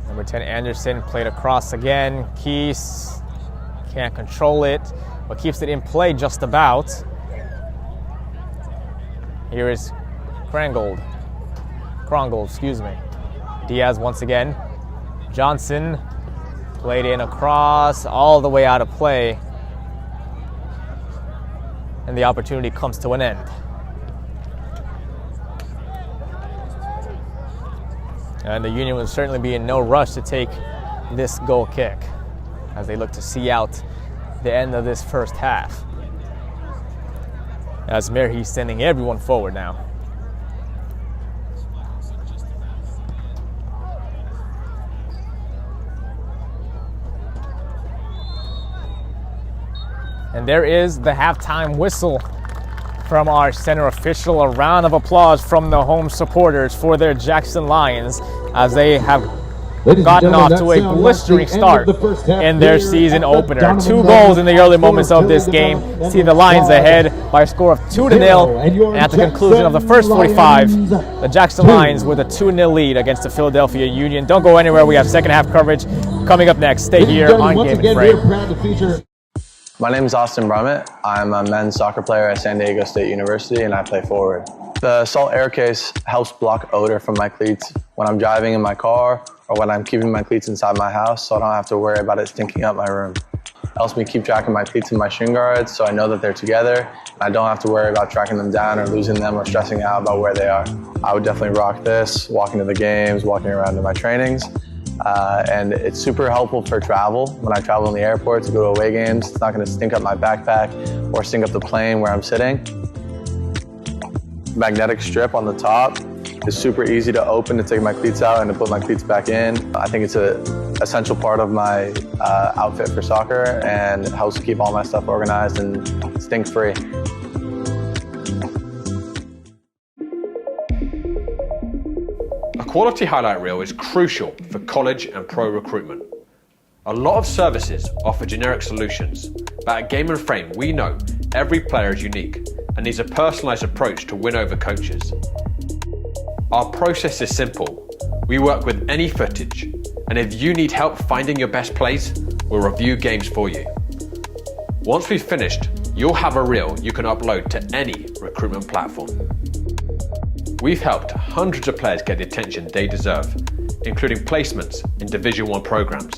Speaker 2: Number 10, Anderson, played across again. Keys can't control it, but keeps it in play just about. Here is Krongold, excuse me. Diaz once again. Johnson played in across, all the way out of play. And the opportunity comes to an end. And the Union will certainly be in no rush to take this goal kick as they look to see out the end of this first half. As Merhi's sending everyone forward now. And there is the halftime whistle from our center official. A round of applause from the home supporters for their Jackson Lions as they have gotten off to a blistering start in their season opener. 2 goals in the early moments of this game. See the Lions ahead by a score of 2-0. And at the conclusion of the first 45, the Jackson Lions with a 2-0 lead against the Philadelphia Union. Don't go anywhere. We have second half coverage coming up next. Stay here on Game and Frame.
Speaker 5: My name is Austin Brummett. I'm a men's soccer player at San Diego State University and I play forward. The Salt Air Case helps block odor from my cleats when I'm driving in my car or when I'm keeping my cleats inside my house, so I don't have to worry about it stinking up my room. It helps me keep track of my cleats and my shin guards so I know that they're together and I don't have to worry about tracking them down or losing them or stressing out about where they are. I would definitely rock this, walking to the games, walking around to my trainings. And it's super helpful for travel. When I travel in the airport to go to away games, it's not going to stink up my backpack or stink up the plane where I'm sitting. Magnetic strip on the top is super easy to open to take my cleats out and to put my cleats back in. I think it's an essential part of my outfit for soccer and helps keep all my stuff organized and stink-free.
Speaker 6: A quality highlight reel is crucial for college and pro recruitment. A lot of services offer generic solutions, but at Game and Frame we know every player is unique and needs a personalised approach to win over coaches. Our process is simple. We work with any footage, and if you need help finding your best plays, we'll review games for you. Once we've finished, you'll have a reel you can upload to any recruitment platform. We've helped hundreds of players get the attention they deserve, including placements in Division I programs.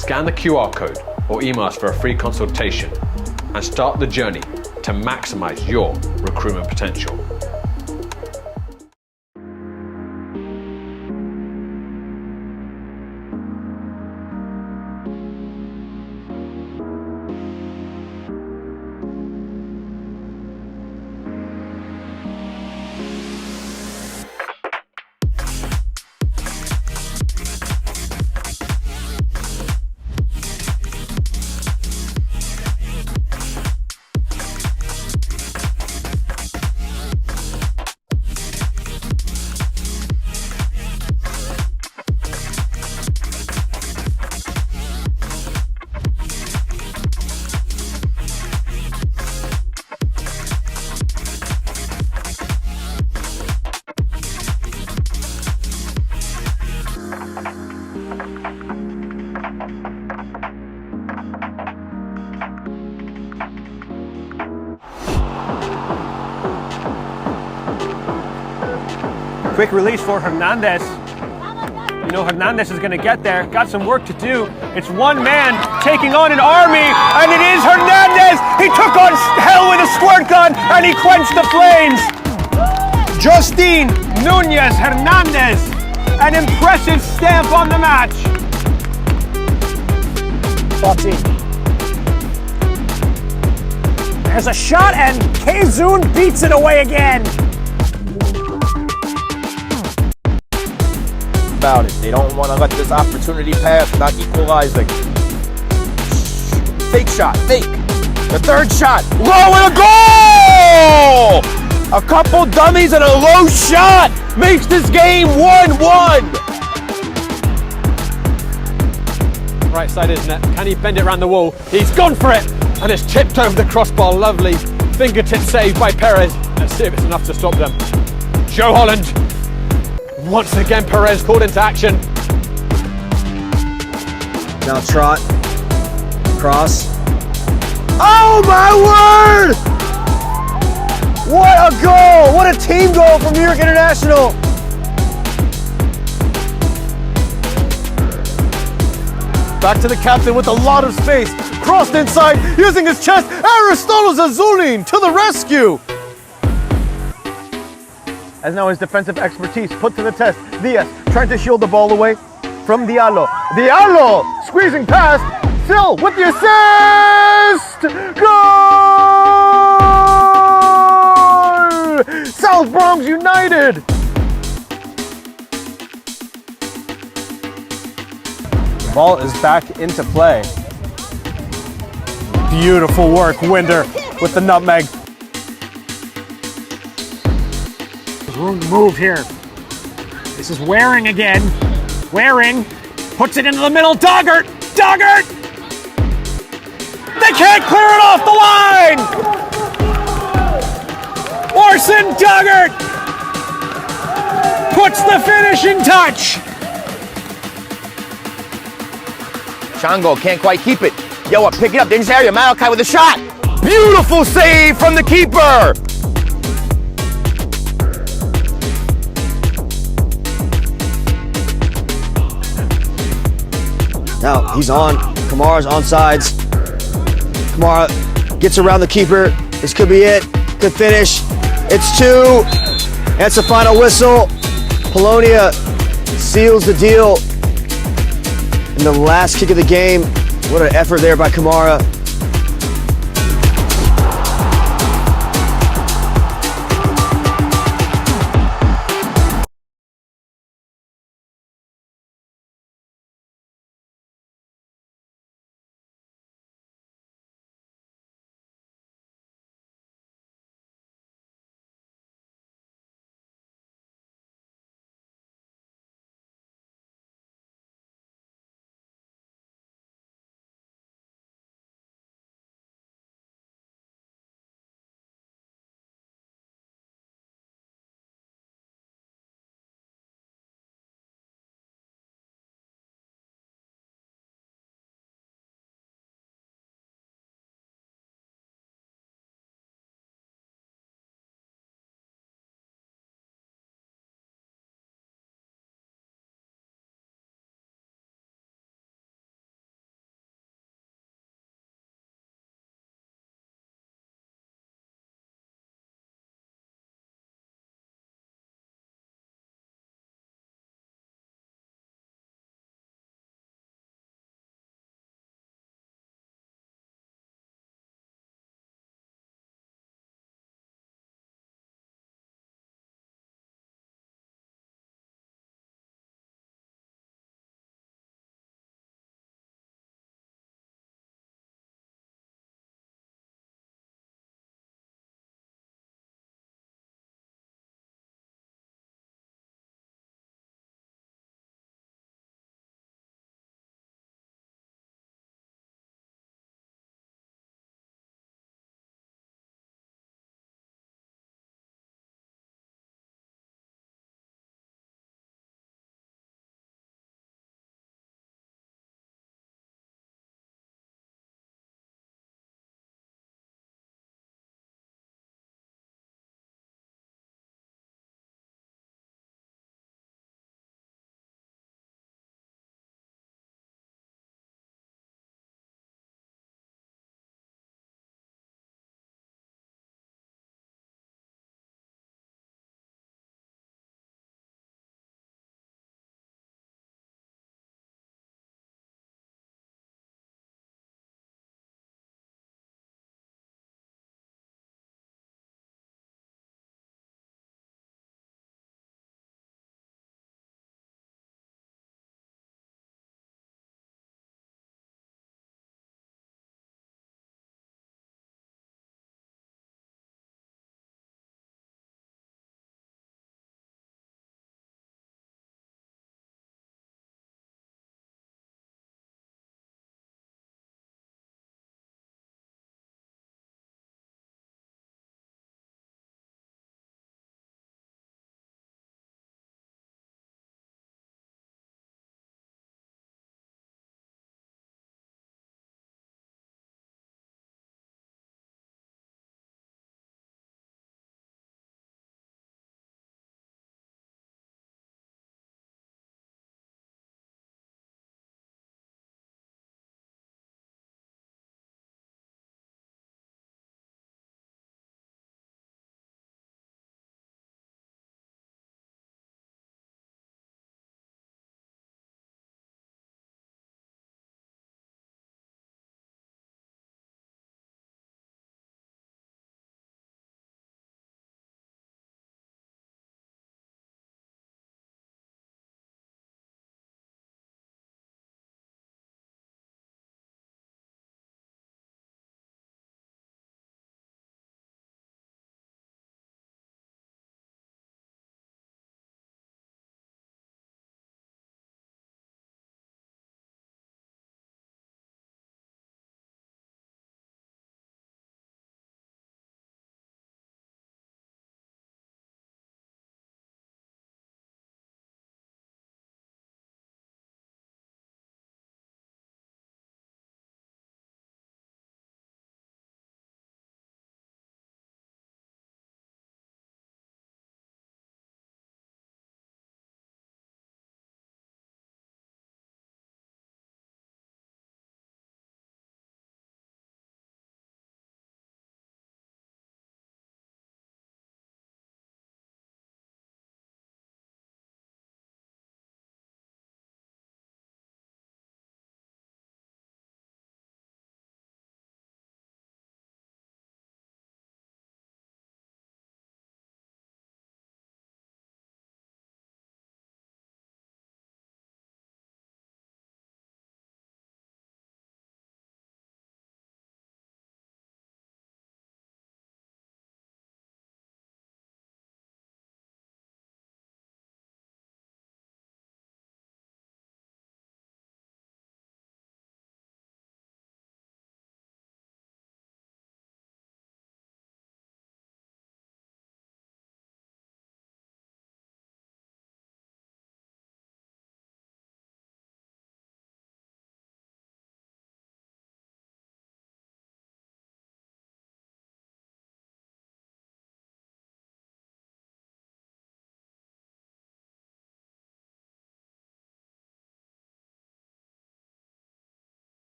Speaker 6: Scan the QR code or email us for a free consultation and start the journey to maximize your recruitment potential.
Speaker 3: Quick release for Hernandez. You know Hernandez is going to get there. Got some work to do. It's one man taking on an army, and it is Hernandez. He took on hell with a squirt gun, and he quenched the flames. Justine Nunez Hernandez, an impressive stamp on the match. There's a shot, and Kazun beats it away again.
Speaker 7: About it. They don't want to let this opportunity pass without equalizing. Fake shot, fake. The third shot. Low and a goal! goal! A couple dummies and a low shot makes this game 1-1.
Speaker 3: Right side is net. Can he bend it around the wall? He's gone for it, and it's tipped over the crossbar. Lovely fingertip save by Perez. Let's see if it's enough to stop them. Joe Holland. Once again, Perez called into action.
Speaker 8: Now trot, cross.
Speaker 7: Oh my word! What a goal! What a team goal from New York International! Back to the captain with a lot of space. Crossed inside, using his chest. Aristotle Zazulin to the rescue! As now his defensive expertise put to the test. Diaz trying to shield the ball away from Diallo. Diallo squeezing past. Phil with the assist! Goal! South Bronx United! Ball is back into play. Beautiful work, Winder with the nutmeg.
Speaker 9: There's room to move here. This is Waring again. Waring puts it into the middle. Doggart! Doggart! They can't clear it off the line! Orson Doggart puts the finishing touch.
Speaker 7: Shango can't quite keep it. Yo, pick it up. Dangerous area. Malachi with a shot. Beautiful save from the keeper.
Speaker 8: Now he's on. Kamara's on sides. Kamara gets around the keeper. This could be it. Good finish. It's 2. That's the final whistle. Polonia seals the deal. In the last kick of the game. What an effort there by Kamara.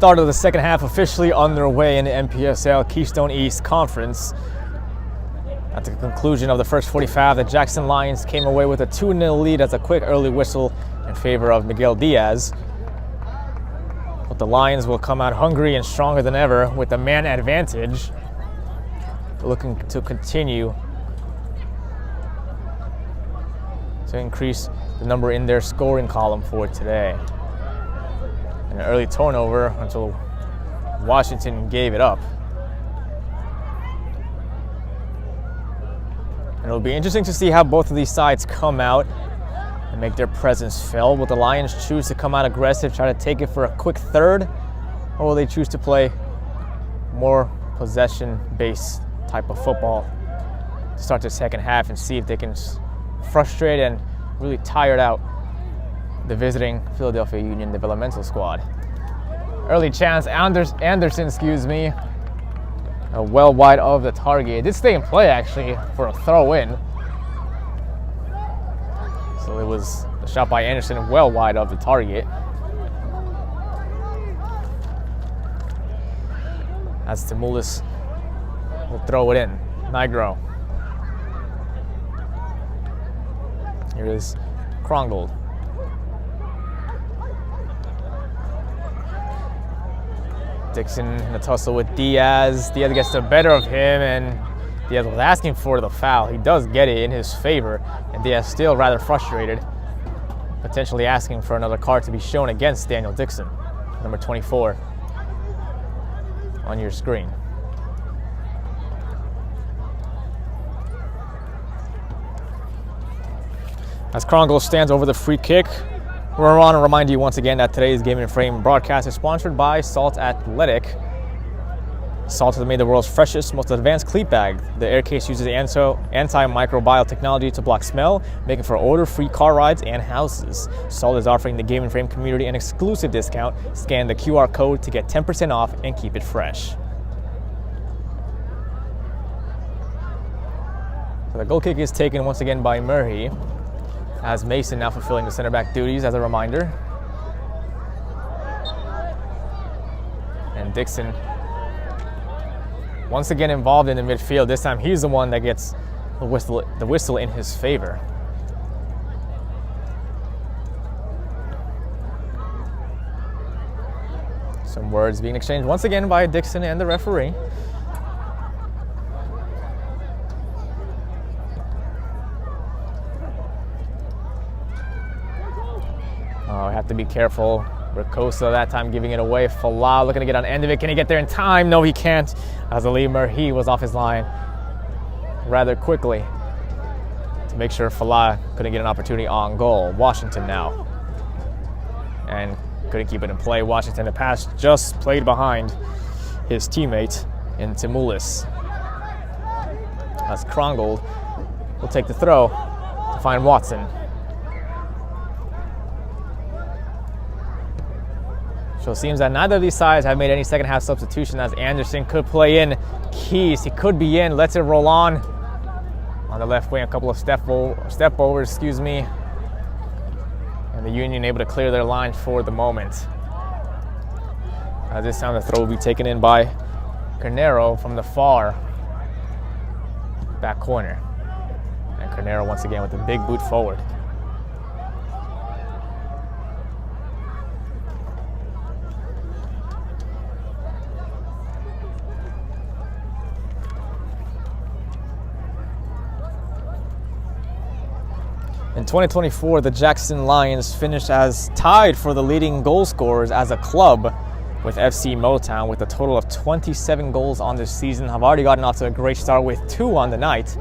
Speaker 2: start of the second half officially underway in the NPSL Keystone East Conference. At the conclusion of the first 45, the Jackson Lions came away with a 2-0 lead as a quick early whistle in favor of Miguel Diaz. But the Lions will come out hungry and stronger than ever with a man advantage, looking to continue to increase the number in their scoring column for today. An early turnover until Washington gave it up. And it'll be interesting to see how both of these sides come out and make their presence felt. Will the Lions choose to come out aggressive, try to take it for a quick third, or will they choose to play more possession-based type of football to start the second half and see if they can frustrate and really tire out the visiting Philadelphia Union developmental squad? Early chance, Anderson, well wide of the target. It did stay in play actually for a throw in. So it was a shot by Anderson well wide of the target. As Timulis will throw it in. Nigro. Here is Krongold. Dixon in the tussle with Diaz. Diaz gets the better of him, and Diaz was asking for the foul. He does get it in his favor, and Diaz still rather frustrated, potentially asking for another card to be shown against Daniel Dixon, number 24, on your screen. As Krongold stands over the free kick, we want to remind you once again that today's Game and Frame broadcast is sponsored by Salt Athletic. Salt has made the world's freshest, most advanced cleat bag. The air case uses antimicrobial technology to block smell, making for odor-free car rides and houses. Salt is offering the Game and Frame community an exclusive discount. Scan the QR code to get 10% off and keep it fresh. So the goal kick is taken once again by Murray, as Mason now fulfilling the center back duties as a reminder. And Dixon once again involved in the midfield. This time he's the one that gets the whistle in his favor. Some words being exchanged once again by Dixon and the referee. Oh, I have to be careful. Ricosa that time giving it away. Falah looking to get on end of it. Can he get there in time? No, he can't. As Ali Murhi was off his line rather quickly to make sure Falah couldn't get an opportunity on goal. Washington now. And couldn't keep it in play. Washington, the pass just played behind his teammate in Timulis. As Krongold will take the throw to find Watson. So it seems that neither of these sides have made any second half substitution, as Anderson could play in. Keys, he could be in, lets it roll on the left wing, a couple of step overs, and the Union able to clear their line for the moment. This time the throw will be taken in by Carnero from the far back corner. And Carnero once again with a big boot forward. In 2024, the Jackson Lions finished as tied for the leading goal scorers as a club with FC Motown, with a total of 27 goals on this season. Have already gotten off to a great start with 2 on the night,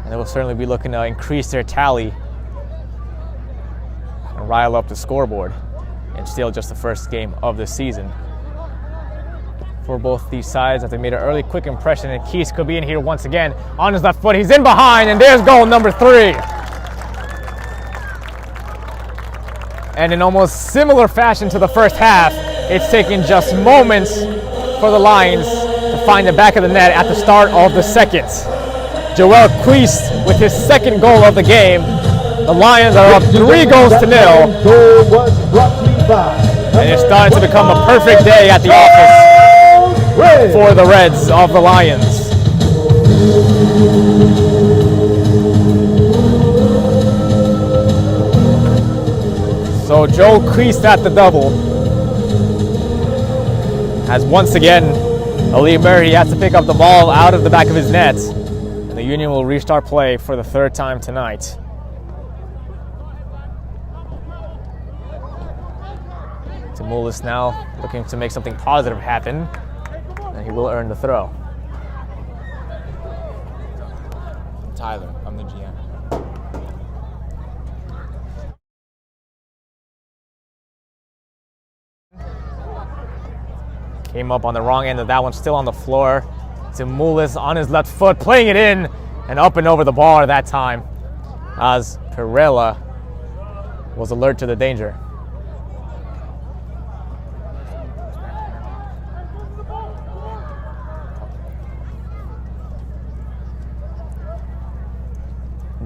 Speaker 2: and they will certainly be looking to increase their tally and rile up the scoreboard. And still just the first game of the season for both these sides, as they made an early quick impression. And Keys could be in here once again on his left foot. He's in behind, and there's goal number 3. And in almost similar fashion to the first half, it's taken just moments for the Lions to find the back of the net at the start of the second. Joel Quist with his second goal of the game. The Lions are up 3 goals to 0.
Speaker 4: Goal was brought to you by
Speaker 2: And it's starting to become a perfect day at the office for the Reds of the Lions. So Joe creased at the double. As once again, Ali Murray has to pick up the ball out of the back of his net. And the Union will restart play for the third time tonight. Tamoulis now looking to make something positive happen, and he will earn the throw.
Speaker 10: Tyler, I'm the GM.
Speaker 2: Came up on the wrong end of that one, still on the floor. Tamoulis on his left foot, playing it in and up and over the bar that time, as Perella was alert to the danger.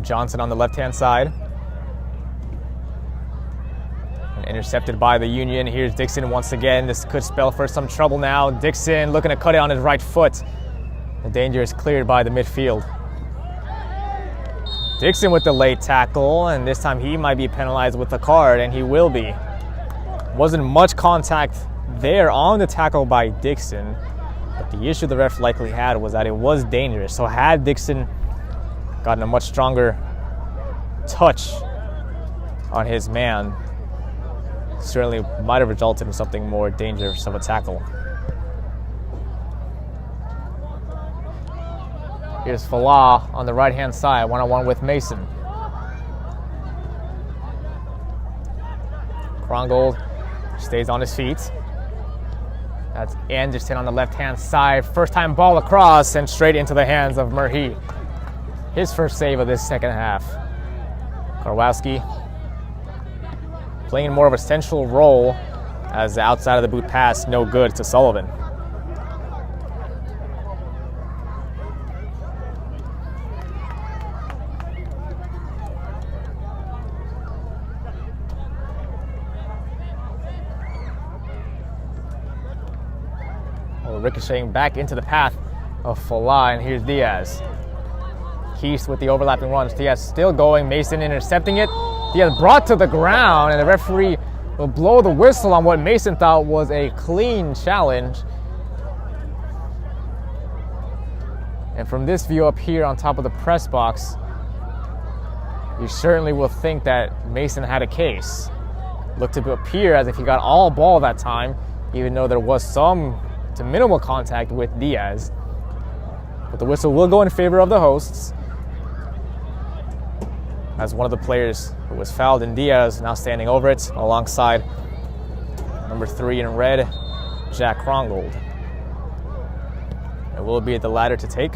Speaker 2: Johnson on the left-hand side. And intercepted by the Union. Here's Dixon once again. This could spell for some trouble now. Dixon looking to cut it on his right foot. The danger is cleared by the midfield. Dixon with the late tackle, and this time he might be penalized with a card, and he will be. Wasn't much contact there on the tackle by Dixon, but the issue the ref likely had was that it was dangerous. So had Dixon gotten a much stronger touch on his man, certainly might have resulted in something more dangerous of a tackle. Here's Falah on the right-hand side, one-on-one with Mason. Krongold stays on his feet. That's Anderson on the left-hand side. First-time ball across and straight into the hands of Murhi. His first save of this second half. Karwowski playing more of a central role as the outside of the boot pass no good to Sullivan. Ricocheting back into the path of Falah, and here's Diaz. Keys with the overlapping runs. Diaz still going. Mason intercepting it. Diaz brought to the ground, and the referee will blow the whistle on what Mason thought was a clean challenge. And from this view up here on top of the press box, you certainly will think that Mason had a case. Looked to appear as if he got all ball that time, even though there was some to minimal contact with Diaz. But the whistle will go in favor of the hosts, as one of the players who was fouled in Diaz now standing over it alongside number 3 in red, Jack Krongold. It will be at the ladder to take,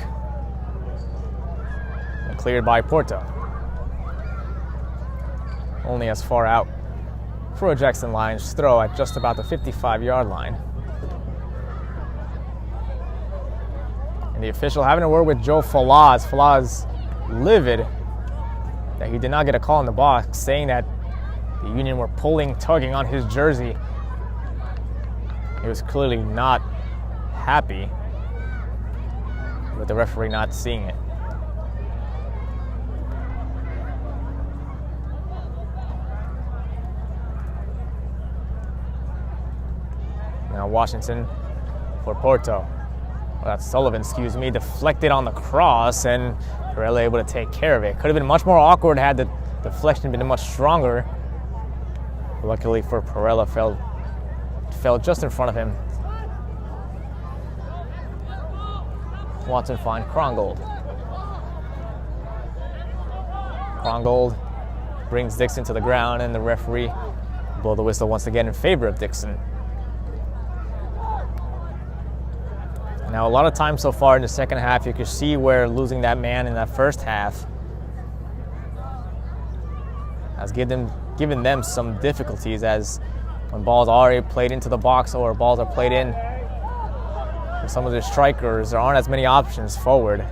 Speaker 2: and cleared by Porto. Only as far out for a Jackson Lions throw at just about the 55-yard line. And the official having a word with Joe Falah. Falah is livid that he did not get a call in the box, saying that the Union were tugging on his jersey. He was clearly not happy with the referee not seeing it. Now Washington for Porto. That's Sullivan, deflected on the cross, and Perella able to take care of it. Could have been much more awkward had the deflection been much stronger. Luckily for Perella, fell just in front of him. Watson find Krongold. Krongold brings Dixon to the ground, and the referee blow the whistle once again in favor of Dixon. Now, a lot of times so far in the second half, you could see where losing that man in that first half has given them some difficulties, as when balls are already played into the box or balls are played in, for some of the strikers, there aren't as many options forward,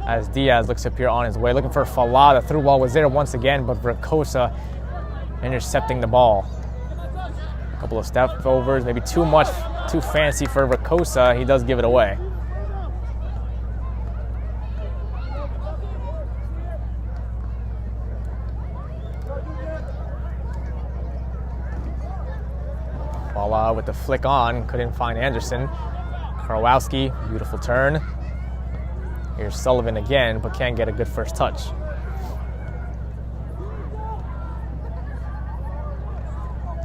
Speaker 2: as Diaz looks to appear on his way, looking for Falah. The through ball was there once again, but Verkosa intercepting the ball. A couple of step overs, maybe too fancy for Ricosa. He does give it away. Voila with the flick on, couldn't find Anderson. Karwowski, beautiful turn. Here's Sullivan again, but can't get a good first touch.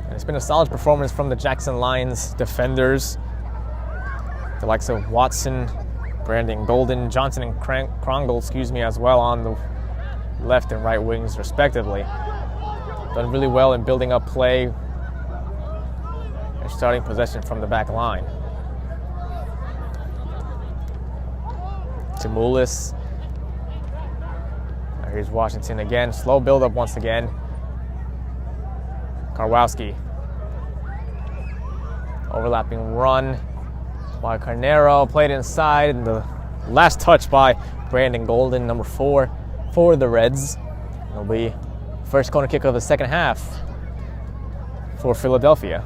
Speaker 2: And it's been a solid performance from the Jackson Lions defenders. The likes of Watson, Brandon Golden, Johnson, and Krongle, as well on the left and right wings, respectively. Done really well in building up play and starting possession from the back line. Timulis. Here's Washington again. Slow build-up once again. Karwowski. Overlapping run by Carnero. Played inside. And the last touch by Brandon Golden, number 4, for the Reds. It'll be first corner kick of the second half for Philadelphia.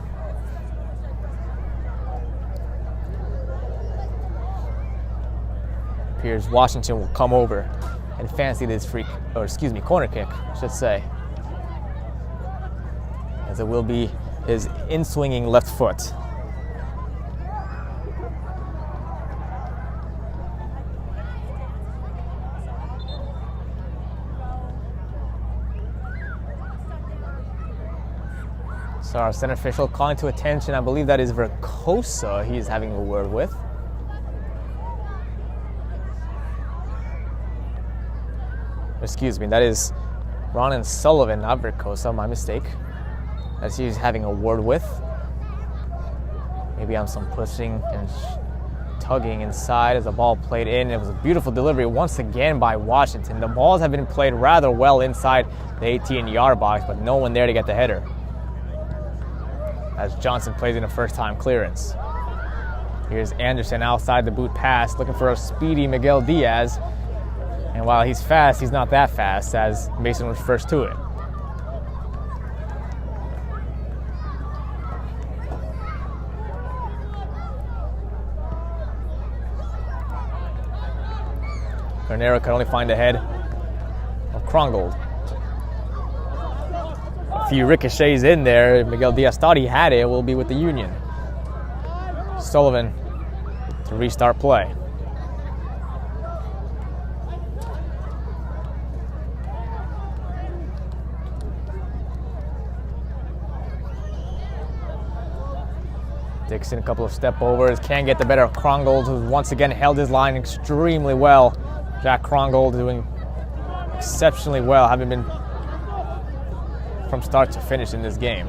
Speaker 2: Here's Washington will come over and fancy this corner kick, I should say. As it will be his in-swinging left foot. So our center official calling to attention, I believe that is Vercosa he's having a word with. Excuse me, that is Ronan Sullivan, not Vercosa, my mistake. As he's having a word with. Maybe on some pushing and tugging inside as the ball played in. It was a beautiful delivery once again by Washington. The balls have been played rather well inside the 18-yard box, but no one there to get the header. As Johnson plays in a first-time clearance. Here's Anderson outside the boot pass, looking for a speedy Miguel Diaz. And while he's fast, he's not that fast, as Mason was first to it. Carnero could only find the head of Krongold. A few ricochets in there. Miguel Diaz thought he had it. It will be with the Union. Sullivan to restart play. Dixon, a couple of step overs, can't get the better of Krongold, who once again held his line extremely well. Jack Krongold doing exceptionally well, having been from start to finish in this game.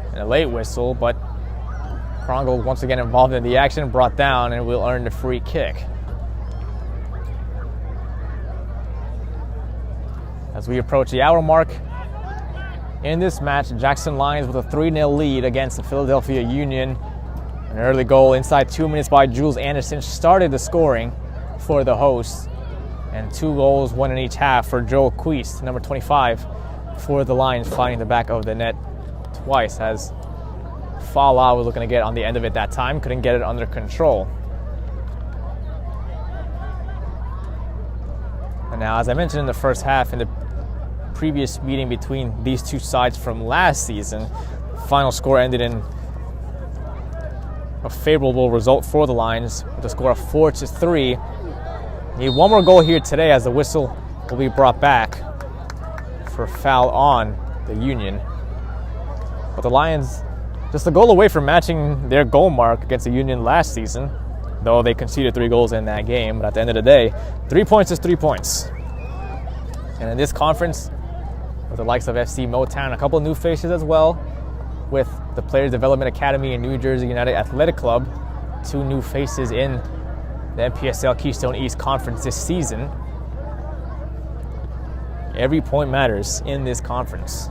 Speaker 2: And a late whistle, but Krongold once again involved in the action, brought down, and will earn the free kick. As we approach the hour mark in this match, Jackson Lions with a 3-0 lead against the Philadelphia Union. An early goal inside 2 minutes by Jules Anderson started the scoring for the hosts. And 2 goals, 1 in each half for Joel Queist, number 25, for the Lions, finding the back of the net twice, as Fala was looking to get on the end of it that time, couldn't get it under control. And now, as I mentioned in the first half, in the previous meeting between these two sides from last season, the final score ended in a favorable result for the Lions with a score of 4-3. Need one more goal here today, as the whistle will be brought back for foul on the Union. But the Lions just a goal away from matching their goal mark against the Union last season, though they conceded 3 goals in that game. But at the end of the day, 3 points is 3 points. And in this conference, with the likes of FC Motown, a couple of new faces as well, with the Players Development Academy and New Jersey United Athletic Club, 2 new faces in the NPSL Keystone East Conference this season. Every point matters in this conference.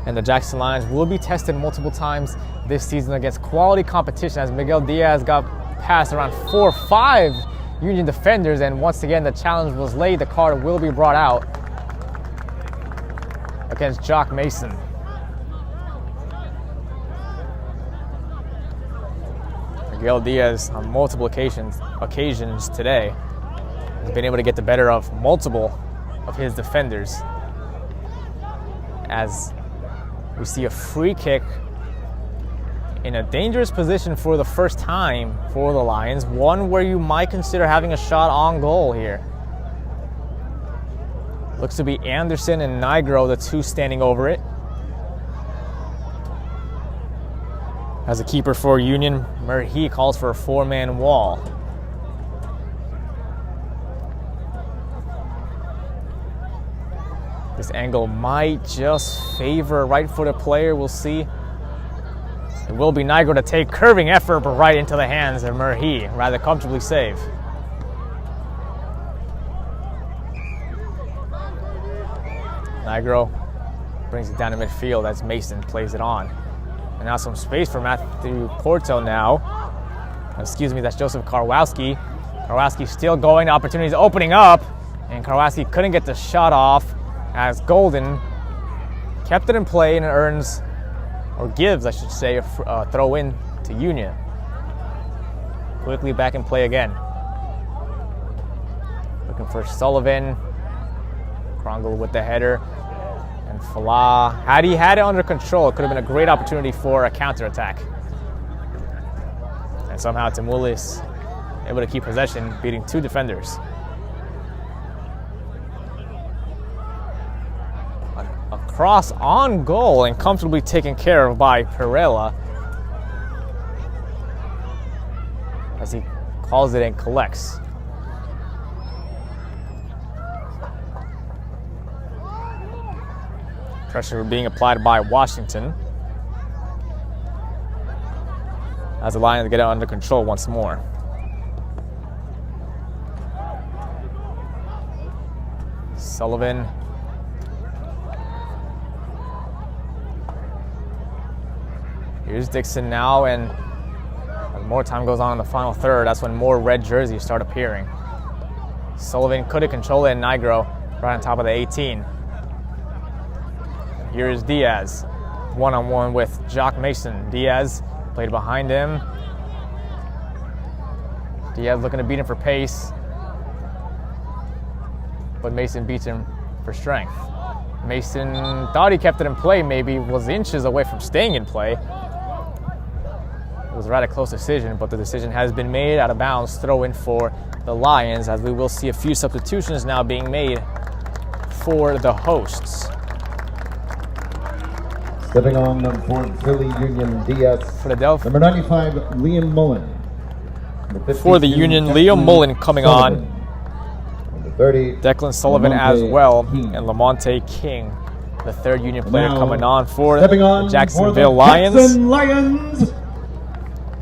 Speaker 2: And the Jackson Lions will be tested multiple times this season against quality competition, as Miguel Diaz got past around 4 or 5 Union defenders, and once again the challenge was laid. The card will be brought out against Jock Mason. Miguel Diaz on multiple occasions today has been able to get the better of multiple of his defenders, as we see a free kick in a dangerous position for the first time for the Lions, one where you might consider having a shot on goal here. Looks to be Anderson and Nigro, the two standing over it. As a keeper for Union, Murhi calls for a four-man wall. This angle might just favor a right-footed player, we'll see. It will be Nigro to take curving effort, but right into the hands of Murhi, rather comfortably save. Nigro brings it down to midfield as Mason plays it on. And now some space for Matthew Porto now. Excuse me, that's Joseph Karwowski. Karwowski still going, opportunities opening up, and Karwowski couldn't get the shot off as Golden kept it in play, and it earns, or gives, I should say, a throw in to Union. Quickly back in play again. Looking for Sullivan. Krongle with the header. And Falah, had he had it under control, it could have been a great opportunity for a counterattack. And somehow Timulis able to keep possession, beating two defenders. A cross on goal and comfortably taken care of by Perella, as he calls it and collects. Pressure being applied by Washington as the Lions get it under control once more. Sullivan. Here's Dixon now, and as more time goes on in the final third, that's when more red jerseys start appearing. Sullivan couldn't control it, and Nigro right on top of the 18. Here is Diaz, one-on-one with Jock Mason. Diaz played behind him. Diaz looking to beat him for pace, but Mason beats him for strength. Mason thought he kept it in play, maybe was inches away from staying in play. It was a rather close decision, but the decision has been made out of bounds. Throw in for the Lions, as we will see a few substitutions now being made for the hosts.
Speaker 4: Stepping on for Philly Union Diaz.
Speaker 2: Philadelphia.
Speaker 4: Number 95, Liam Mullen.
Speaker 2: For the Union, Liam Mullen coming
Speaker 4: Sullivan.
Speaker 2: on.
Speaker 4: Number 30,
Speaker 2: Declan Sullivan as
Speaker 4: Lamonte
Speaker 2: well,
Speaker 4: King.
Speaker 2: and Lamonte King, the third Union player
Speaker 4: Now,
Speaker 2: coming on for
Speaker 4: stepping on
Speaker 2: the Jacksonville
Speaker 4: for the
Speaker 2: Lions.
Speaker 4: Jackson Lions.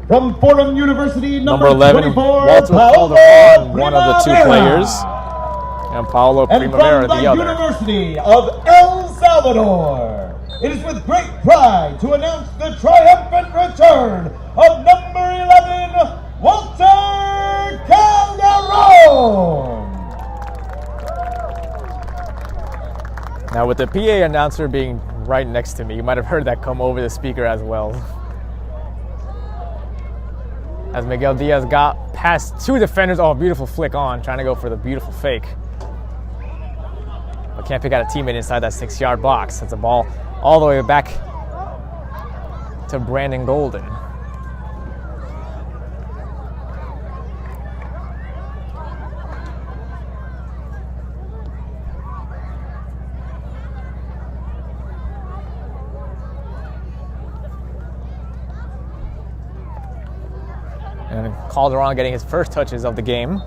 Speaker 4: From Fordham University,
Speaker 2: Number 11,
Speaker 4: 24,
Speaker 2: Walter
Speaker 4: Paulo
Speaker 2: Calderon, one of the two
Speaker 4: Primavera.
Speaker 2: players, and Paulo
Speaker 4: And
Speaker 2: Primavera,
Speaker 4: from
Speaker 2: the other.
Speaker 4: University of El Salvador, it is with great pride to announce the triumphant return of number 11, Walter Calderon.
Speaker 2: Now with the PA announcer being right next to me, you might have heard that come over the speaker as well. As Miguel Diaz got past two defenders, oh, beautiful flick on, trying to go for the beautiful fake. But can't pick out a teammate inside that 6-yard box. It's a ball all the way back to Brandon Golden. And Calderon getting his first touches of the game.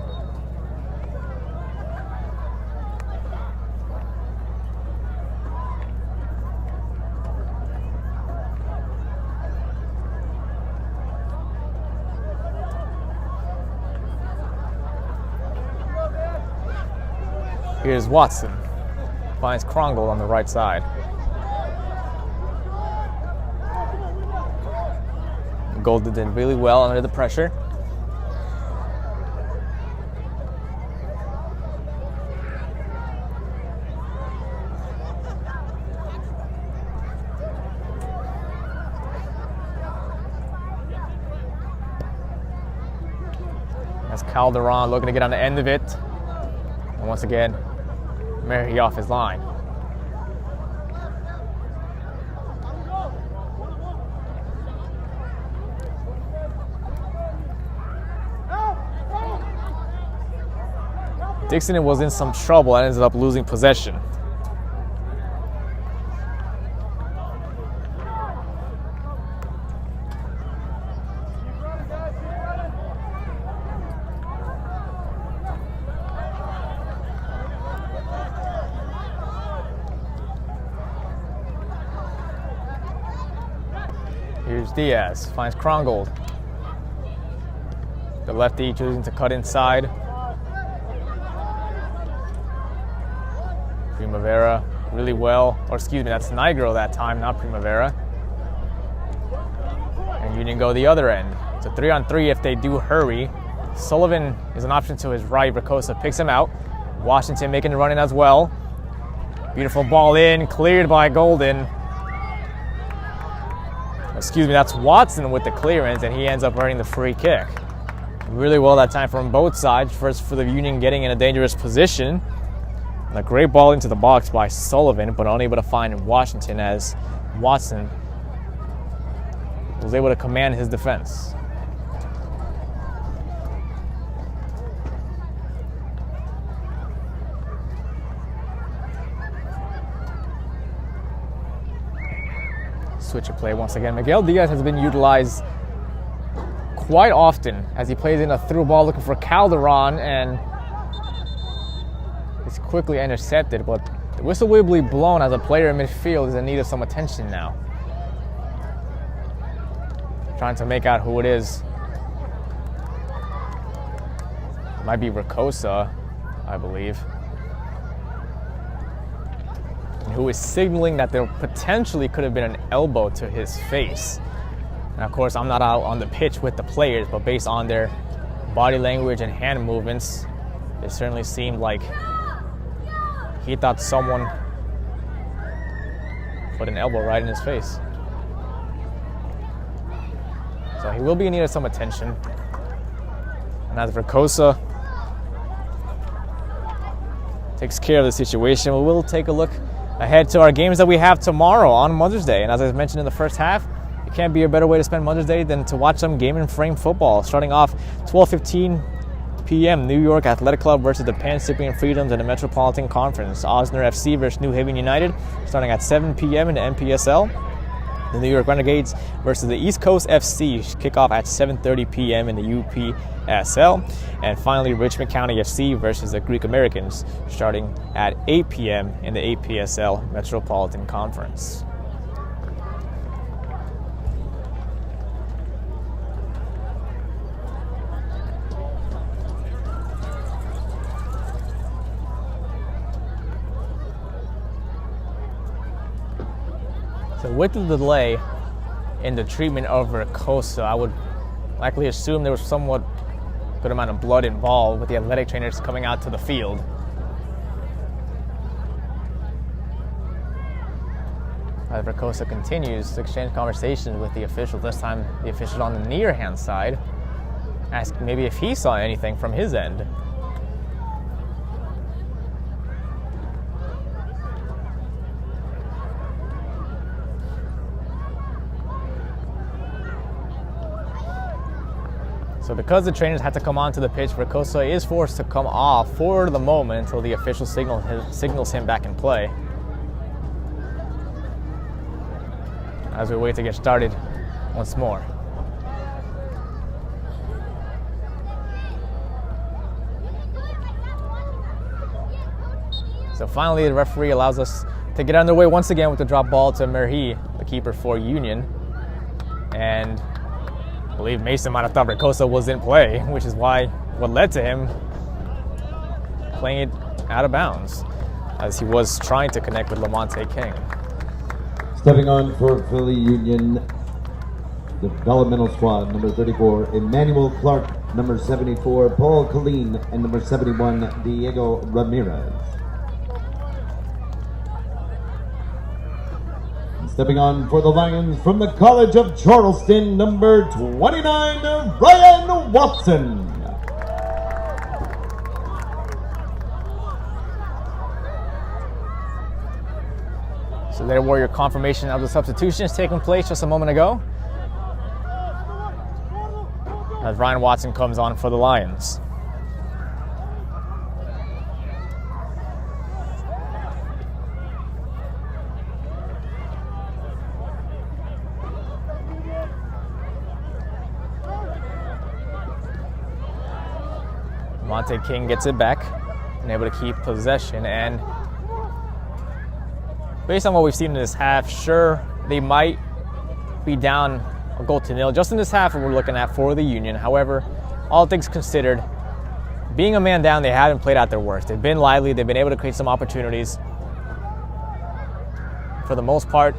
Speaker 2: Here's Watson. Finds Krongle on the right side. Golden did really well under the pressure. That's Calderon looking to get on the end of it. And once again, Mary off his line. Dixon was in some trouble and ended up losing possession. Here's Diaz, finds Krongold. The lefty choosing to cut inside. Primavera really well, or excuse me, that's Nigro that time, not Primavera. And Union go the other end. It's a 3-on-3 if they do hurry. Sullivan is an option to his right. Ricosa picks him out. Washington making the run in as well. Beautiful ball in, cleared by Golden. Excuse me, that's Watson with the clearance, and he ends up earning the free kick. Really well that time from both sides. First for the Union getting in a dangerous position. And a great ball into the box by Sullivan, but unable to find Washington as Watson was able to command his defense. Switch of play once again. Miguel Diaz has been utilized quite often as he plays in a through ball looking for Calderon, and it's quickly intercepted, but the whistle will be blown as a player in midfield is in need of some attention now. Trying to make out who it is. It might be Ricosa, I believe. And who is signaling that there potentially could have been an elbow to his face. And of course, I'm not out on the pitch with the players, but based on their body language and hand movements, it certainly seemed like he thought someone put an elbow right in his face. So he will be in need of some attention. And as Ricosa takes care of the situation, we will take a look ahead to our games that we have tomorrow on Mother's Day. And as I mentioned in the first half, it can't be a better way to spend Mother's Day than to watch some game and frame football. Starting off 12:15 p.m. New York Athletic Club versus the Pan-Cyprian Freedoms in the Metropolitan Conference. Osner FC versus New Haven United starting at 7 p.m. in the NPSL. The New York Renegades versus the East Coast FC kickoff at 7:30 p.m. in the UPSL. And finally, Richmond County FC versus the Greek Americans starting at 8 p.m. in the APSL Metropolitan Conference. So with the delay in the treatment of Ricosa, I would likely assume there was somewhat good amount of blood involved with the athletic trainers coming out to the field. As Ricosa continues to exchange conversations with the officials, this time the official on the near hand side asked maybe if he saw anything from his end. So because the trainers had to come onto the pitch, Ricosa is forced to come off for the moment until the official signals him back in play. As we wait to get started once more. So finally, the referee allows us to get underway once again with the drop ball to Merhi, the keeper for Union. And I believe Mason might have thought Ricosa was in play, which is what led to him playing it out of bounds, as he was trying to connect with Lamonte King.
Speaker 4: Stepping on for Philly Union, developmental squad, number 34, Emmanuel Clark, number 74, Paul Colleen, and number 71, Diego Ramirez. Stepping on for the Lions from the College of Charleston, number 29, Ryan Watson.
Speaker 2: there were your confirmation of the substitutions taking place just a moment ago, as Ryan Watson comes on for the Lions. Monte King gets it back and able to keep possession, and based on what we've seen in this half, sure, they might be down a goal to nil just in this half we're looking at for the Union. However, all things considered, being a man down, they haven't played at their worst. They've been lively, they've been able to create some opportunities. For the most part,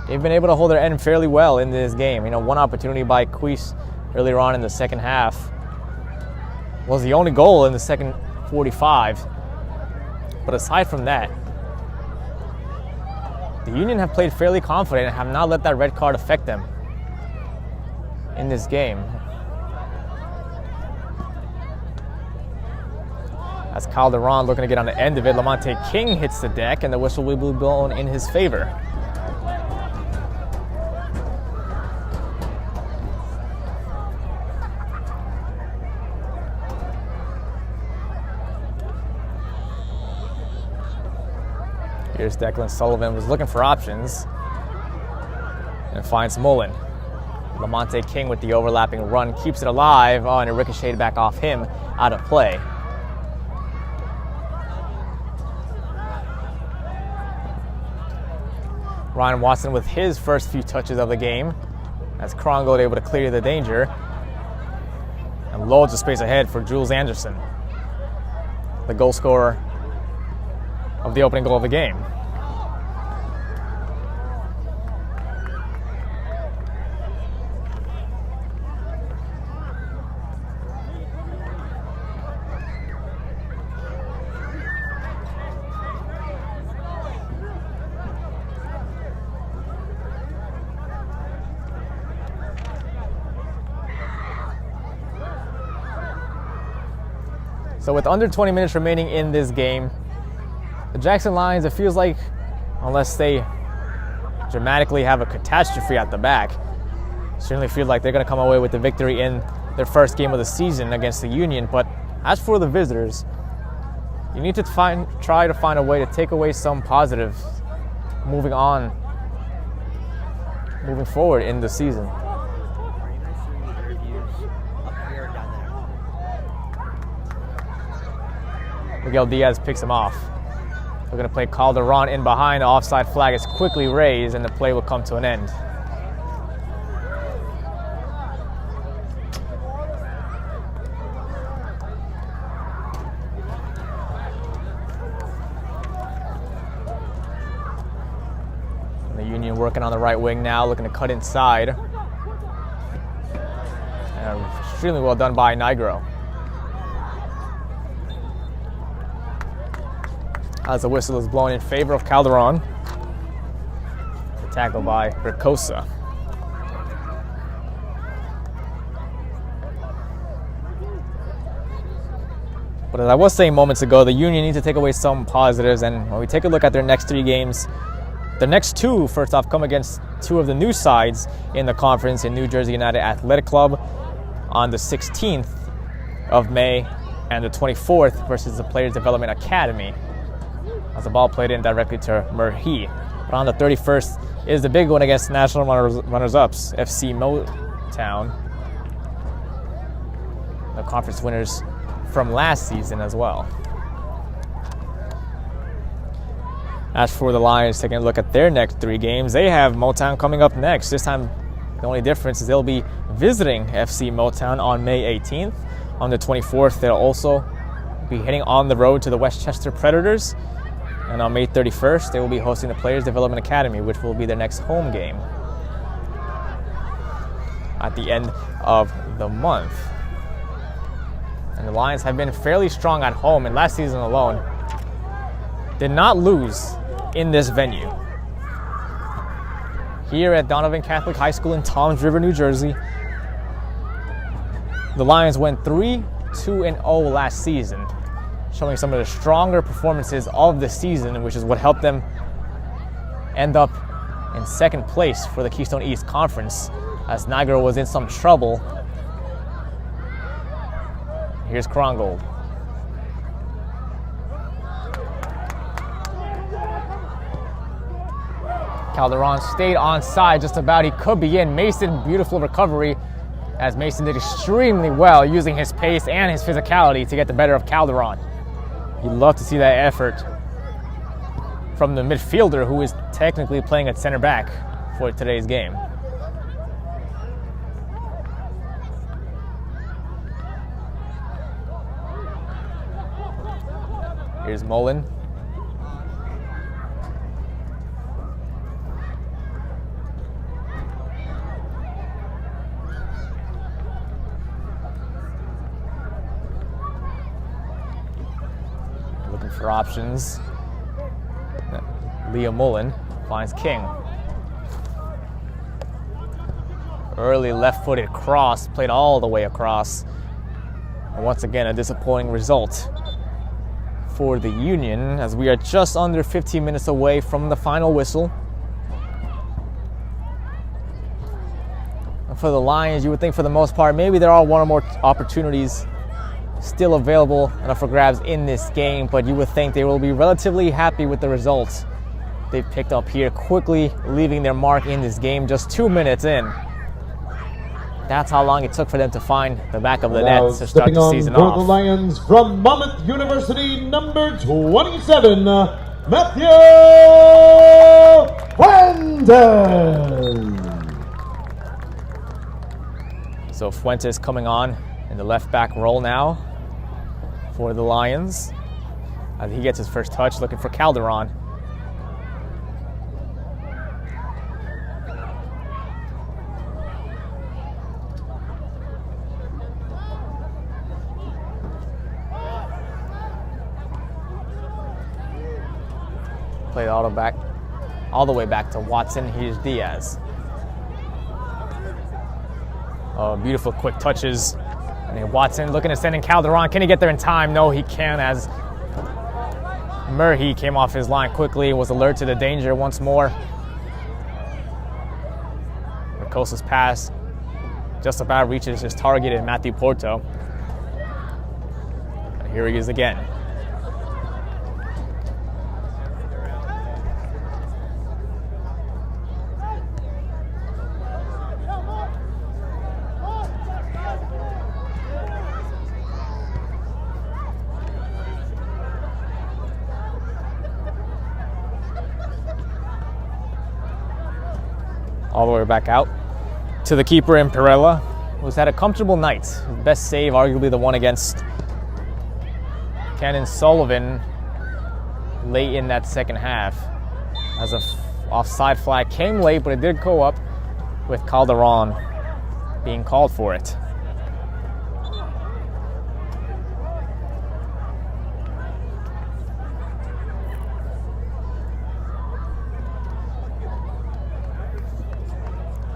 Speaker 2: they've been able to hold their end fairly well in this game. You know, one opportunity by Queese earlier on in the second half was the only goal in the second 45. But aside from that, the Union have played fairly confident and have not let that red card affect them in this game. As Calderon looking to get on the end of it, Lamonte King hits the deck and the whistle will be blown in his favor. Here's Declan Sullivan, was looking for options and finds Mullen. Lamonte King with the overlapping run keeps it alive. Oh, and it ricocheted back off him, out of play. Ryan Watson with his first few touches of the game as Krongold able to clear the danger. And loads of space ahead for Jules Anderson, the goal scorer of the opening goal of the game. So with under 20 minutes remaining in this game, the Jackson Lions, it feels like, unless they dramatically have a catastrophe at the back, certainly feel like they're going to come away with the victory in their first game of the season against the Union. But as for the visitors, you need to try to find a way to take away some positives moving forward in the season. Miguel Diaz picks him off. We're going to play Calderon in behind. The offside flag is quickly raised and the play will come to an end. And the Union working on the right wing now, looking to cut inside. And extremely well done by Nigro. As the whistle is blown in favor of Calderon. The tackle by Ricosa. But as I was saying moments ago, the Union needs to take away some positives, and when we take a look at their next three games, the next two, first off, come against two of the new sides in the conference in New Jersey United Athletic Club on the 16th of May and the 24th versus the Players Development Academy. As the ball played in directly to Murhi. But on the 31st is the big one against national runners-ups, FC Motown, the conference winners from last season as well. As for the Lions, taking a look at their next three games, they have Motown coming up next. This time, the only difference is they'll be visiting FC Motown on May 18th. On the 24th, they'll also be heading on the road to the Westchester Predators. And on May 31st, they will be hosting the Players Development Academy, which will be their next home game at the end of the month. And the Lions have been fairly strong at home, and last season alone did not lose in this venue. Here at Donovan Catholic High School in Toms River, New Jersey, the Lions went 3-2-0 last season, showing some of the stronger performances of the season, which is what helped them end up in second place for the Keystone East Conference as Niagara was in some trouble. Here's Krongold. Calderon stayed onside just about. He could be in. Mason, beautiful recovery as Mason did extremely well using his pace and his physicality to get the better of Calderon. You'd love to see that effort from the midfielder who is technically playing at center back for today's game. Here's Mullen. Looking for options. Leah Mullen finds King. Early left-footed cross, played all the way across. And once again, a disappointing result for the Union as we are just under 15 minutes away from the final whistle. And for the Lions, you would think for the most part, maybe there are one or more opportunities still available and up for grabs in this game, but you would think they will be relatively happy with the results they've picked up here, quickly leaving their mark in this game just 2 minutes in. That's how long it took for them to find the back of the net to start the season
Speaker 4: for
Speaker 2: off.
Speaker 4: the Lions from Monmouth University, number 27, Matthew Fuentes.
Speaker 2: So Fuentes coming on in the left back role now for the Lions. As he gets his first touch, looking for Calderon. Play all the way back to Watson. Here's Diaz. Beautiful quick touches. And then Watson looking to send in Calderon. Can he get there in time? No, he can, as Murray came off his line quickly, was alert to the danger once more. Ricosa's pass just about reaches his target in Matthew Porto. And here he is again. All the way back out to the keeper Imperella, who's had a comfortable night. His best save, arguably the one against Cannon Sullivan late in that second half. As an offside flag came late, but it did go up with Calderon being called for it.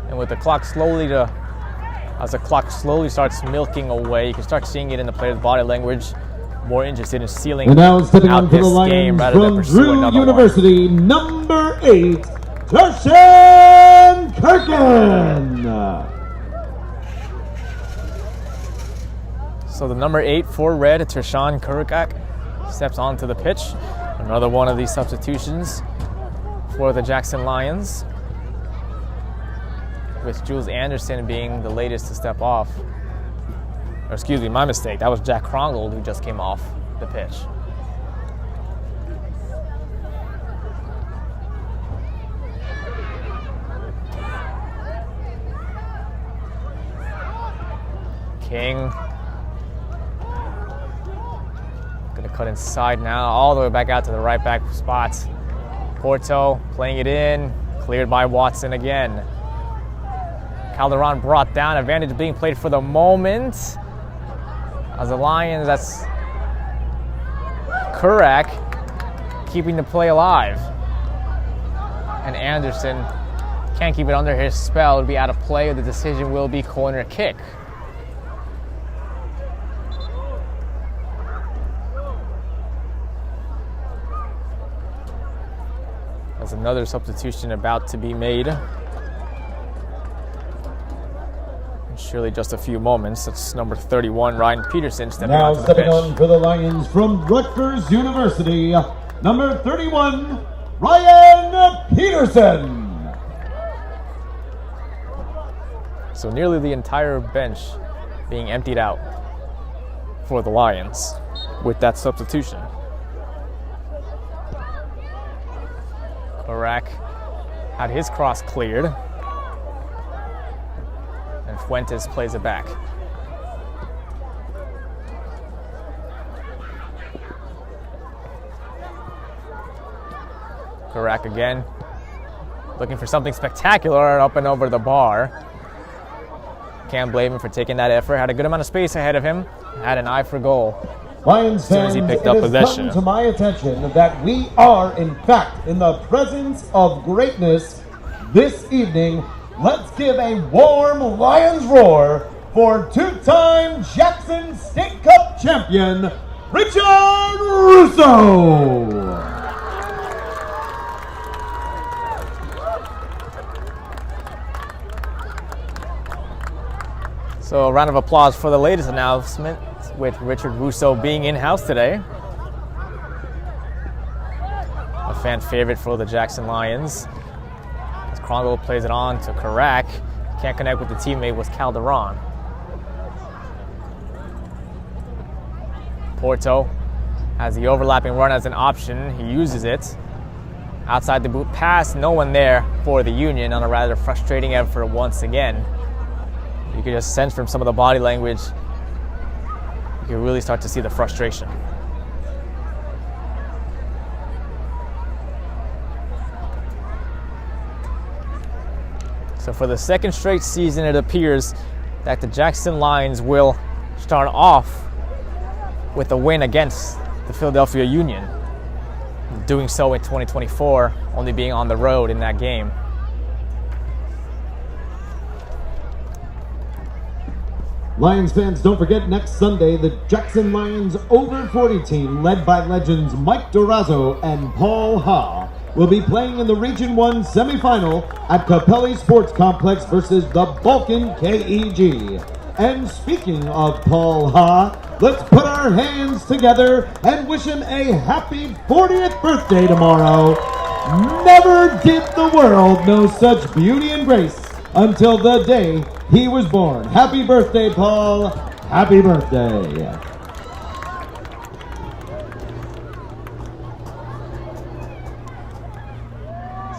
Speaker 2: And with the clock as the clock slowly starts milking away, you can start seeing it in the player's body language. More interested in sealing
Speaker 4: And now stepping on
Speaker 2: out
Speaker 4: for the
Speaker 2: this
Speaker 4: Lions
Speaker 2: game rather than
Speaker 4: from
Speaker 2: pursue
Speaker 4: Drew
Speaker 2: another
Speaker 4: University, number 8, Tershan Kirkin.
Speaker 2: So the number 8 for Red, Tershan Kurikak, steps onto the pitch. Another one of these substitutions for the Jackson Lions, with Jules Anderson being the latest to step off. Or excuse me, my mistake. That was Jack Krongold who just came off the pitch. King. Gonna cut inside now, all the way back out to the right back spot. Porto playing it in, cleared by Watson again. Calderon brought down, advantage being played for the moment. As the Lions, that's Kurak keeping the play alive. And Anderson can't keep it under his spell, it'll be out of play. The decision will be corner kick. There's another substitution about to be made. In surely just a few moments. It's number 31, Ryan Peterson, stepping
Speaker 4: Now
Speaker 2: onto the
Speaker 4: stepping
Speaker 2: bench.
Speaker 4: on for the Lions from Rutgers University, number 31, Ryan Peterson.
Speaker 2: So nearly the entire bench being emptied out for the Lions with that substitution. Barak had his cross cleared, and Fuentes plays it back. Barak again, looking for something spectacular up and over the bar. Can't blame him for taking that effort. Had a good amount of space ahead of him. Had an eye for goal.
Speaker 4: Lions
Speaker 2: As soon as
Speaker 4: fans,
Speaker 2: he picked
Speaker 4: it
Speaker 2: up
Speaker 4: has
Speaker 2: possession.
Speaker 4: come to my attention that we are, in fact, in the presence of greatness this evening. Let's give a warm Lions roar for two-time Jackson State Cup champion, Richard Russo.
Speaker 2: So a round of applause for the latest announcement with Richard Russo being in-house today. A fan favorite for the Jackson Lions. As Krongo plays it on to Karak. Can't connect with the teammate was Calderon. Porto has the overlapping run as an option. He uses it. Outside the boot pass, no one there for the Union on a rather frustrating effort once again. You can just sense from some of the body language, you can really start to see the frustration. So for the second straight season, it appears that the Jackson Lions will start off with a win against the Philadelphia Union. Doing so in 2024, only being on the road in that game.
Speaker 4: Lions fans, don't forget next Sunday, the Jackson Lions over 40 team, led by legends Mike Durazo and Paul Ha, will be playing in the Region 1 semifinal at Capelli Sports Complex versus the Balkan KEG. And speaking of Paul Ha, let's put our hands together and wish him a happy 40th birthday tomorrow. Never did the world know such beauty and grace until the day he was born. Happy birthday, Paul. Happy birthday.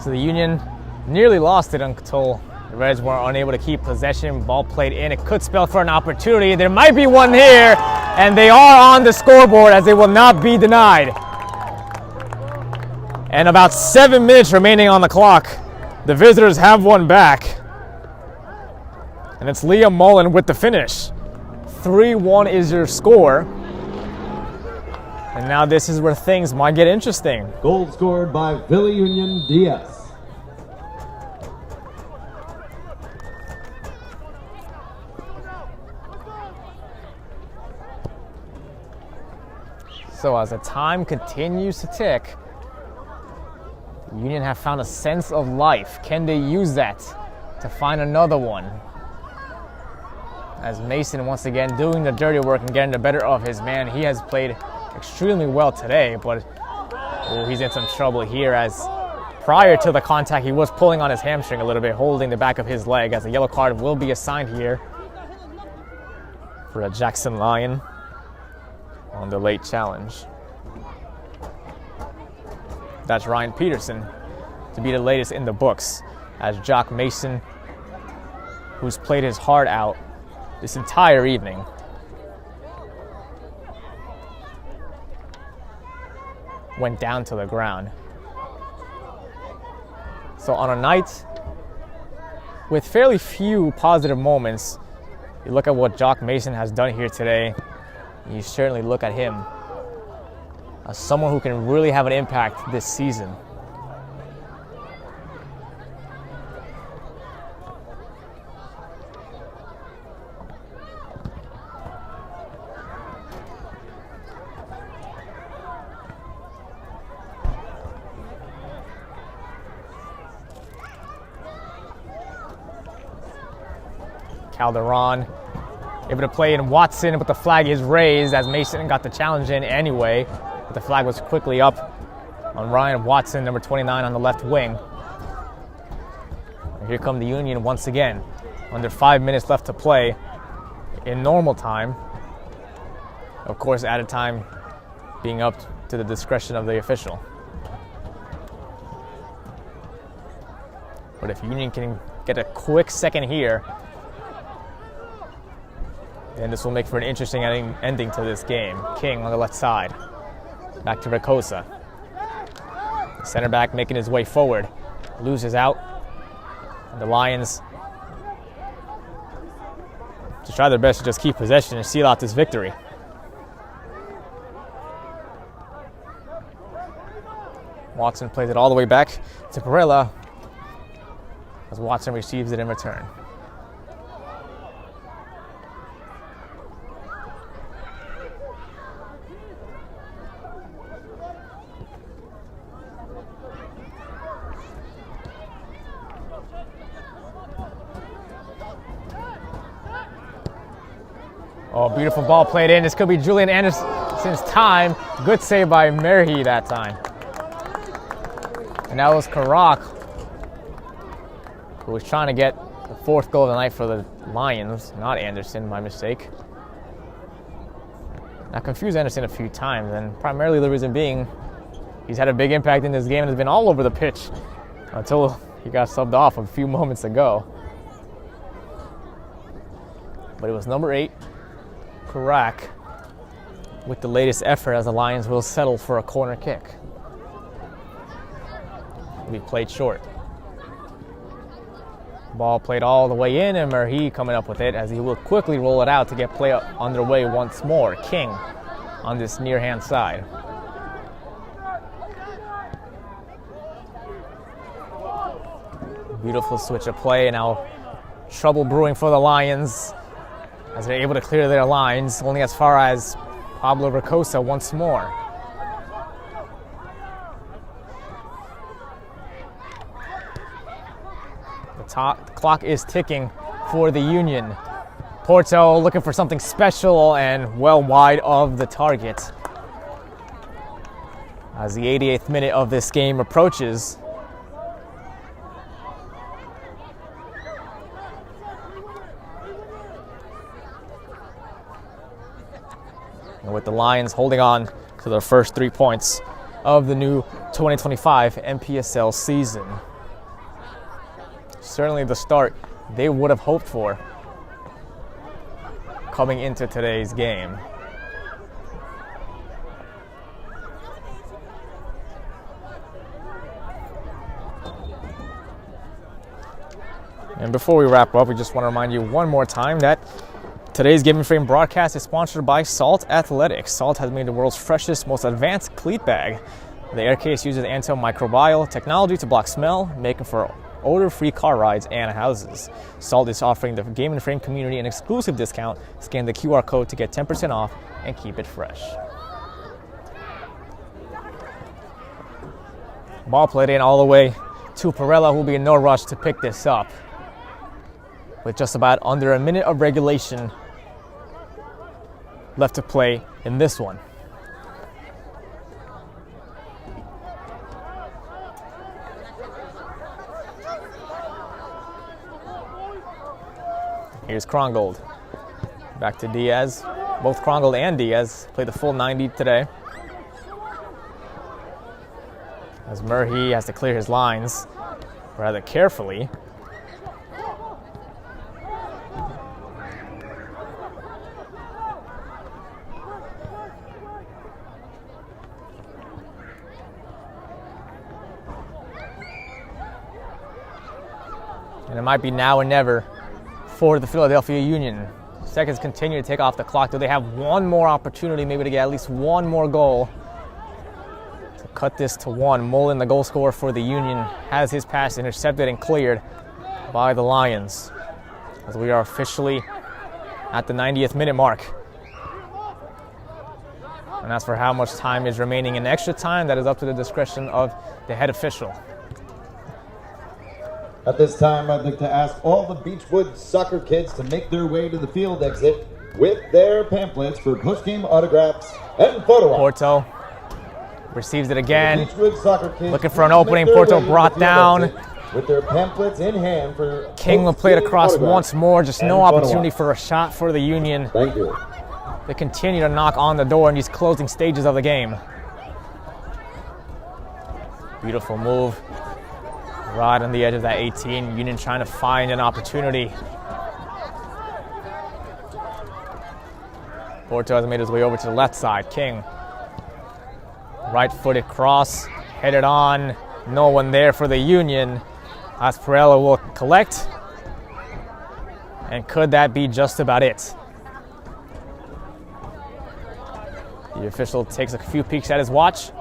Speaker 2: So the Union nearly lost it until the Reds were unable to keep possession. Ball played in. It could spell for an opportunity. There might be one here, and they are on the scoreboard as they will not be denied. And about 7 minutes remaining on the clock. The visitors have one back. And it's Liam Mullen with the finish. 3-1 is your score. And now this is where things might get interesting.
Speaker 4: Goal scored by Philly Union DS.
Speaker 2: So as the time continues to tick, the Union have found a sense of life. Can they use that to find another one? As Mason once again doing the dirty work and getting the better of his man. He has played extremely well today, but he's in some trouble here as prior to the contact he was pulling on his hamstring a little bit, holding the back of his leg, as a yellow card will be assigned here for a Jackson Lion on the late challenge. That's Ryan Peterson to be the latest in the books, as Jock Mason, who's played his heart out this entire evening, went down to the ground. So on a night with fairly few positive moments, you look at what Jock Mason has done here today, you certainly look at him as someone who can really have an impact this season. Calderon able to play in Watson, but the flag is raised as Mason got the challenge in anyway. But the flag was quickly up on Ryan Watson, number 29 on the left wing. And here come the Union once again. Under 5 minutes left to play in normal time. Of course, added time being up to the discretion of the official. But if Union can get a quick second here, then this will make for an interesting ending to this game. King on the left side. Back to Ricosa. Center back making his way forward. Loses out. And the Lions to try their best to just keep possession and seal out this victory. Watson plays it all the way back to Perella as Watson receives it in return. Oh, beautiful ball played in. This could be Julian Anderson's time. Good save by Merhi that time. And that was Karak, who was trying to get the 4th goal of the night for the Lions, not Anderson, my mistake. I confused Anderson a few times, and primarily the reason being he's had a big impact in this game and has been all over the pitch until he got subbed off a few moments ago. But it was number 8, Karak, with the latest effort as the Lions will settle for a corner kick. We played short. Ball played all the way in, and Merhi coming up with it as he will quickly roll it out to get play underway once more. King on this near hand side. Beautiful switch of play, and now trouble brewing for the Lions as they're able to clear their lines only as far as Pablo Ricosa once more. The clock is ticking for the Union. Porto looking for something special and well wide of the target. As the 88th minute of this game approaches. And with the Lions holding on to their first 3 points of the new 2025 NPSL season. Certainly the start they would have hoped for coming into today's game. And before we wrap up, we just want to remind you one more time that today's Game and Frame broadcast is sponsored by Salt Athletics. Salt has made the world's freshest, most advanced cleat bag. The air case uses antimicrobial technology to block smell, making for odor-free car rides and houses. Salt is offering the Game and Frame community an exclusive discount. Scan the QR code to get 10% off and keep it fresh. Ball played in all the way to Perella, who will be in no rush to pick this up. With just about under a minute of regulation left to play in this one. Here's Krongold. Back to Diaz. Both Krongold and Diaz played the full 90 today. As Merhi has to clear his lines rather carefully. And it might be now or never for the Philadelphia Union. Seconds continue to take off the clock. Do they have one more opportunity maybe to get at least one more goal to cut this to 1? Mullen, the goal scorer for the Union, has his pass intercepted and cleared by the Lions. As we are officially at the 90th minute mark. And as for how much time is remaining in extra time, that is up to the discretion of the head official.
Speaker 4: At this time, I'd like to ask all the Beechwood soccer kids to make their way to the field exit with their pamphlets for post-game autographs and photo ops.
Speaker 2: Porto receives it again.
Speaker 4: Beechwood soccer kids
Speaker 2: Looking for an opening. Porto brought down.
Speaker 4: With their pamphlets in hand for
Speaker 2: King will play it across
Speaker 4: autographs
Speaker 2: once more. Just
Speaker 4: and
Speaker 2: no
Speaker 4: photo
Speaker 2: opportunity
Speaker 4: ops.
Speaker 2: for a shot for the Union.
Speaker 4: Thank you.
Speaker 2: They continue to knock on the door in these closing stages of the game. Beautiful move. Right on the edge of that 18. Union trying to find an opportunity. Porto has made his way over to the left side. King. Right-footed cross. Headed on. No one there for the Union. Asparella will collect. And could that be just about it? The official takes a few peeks at his watch.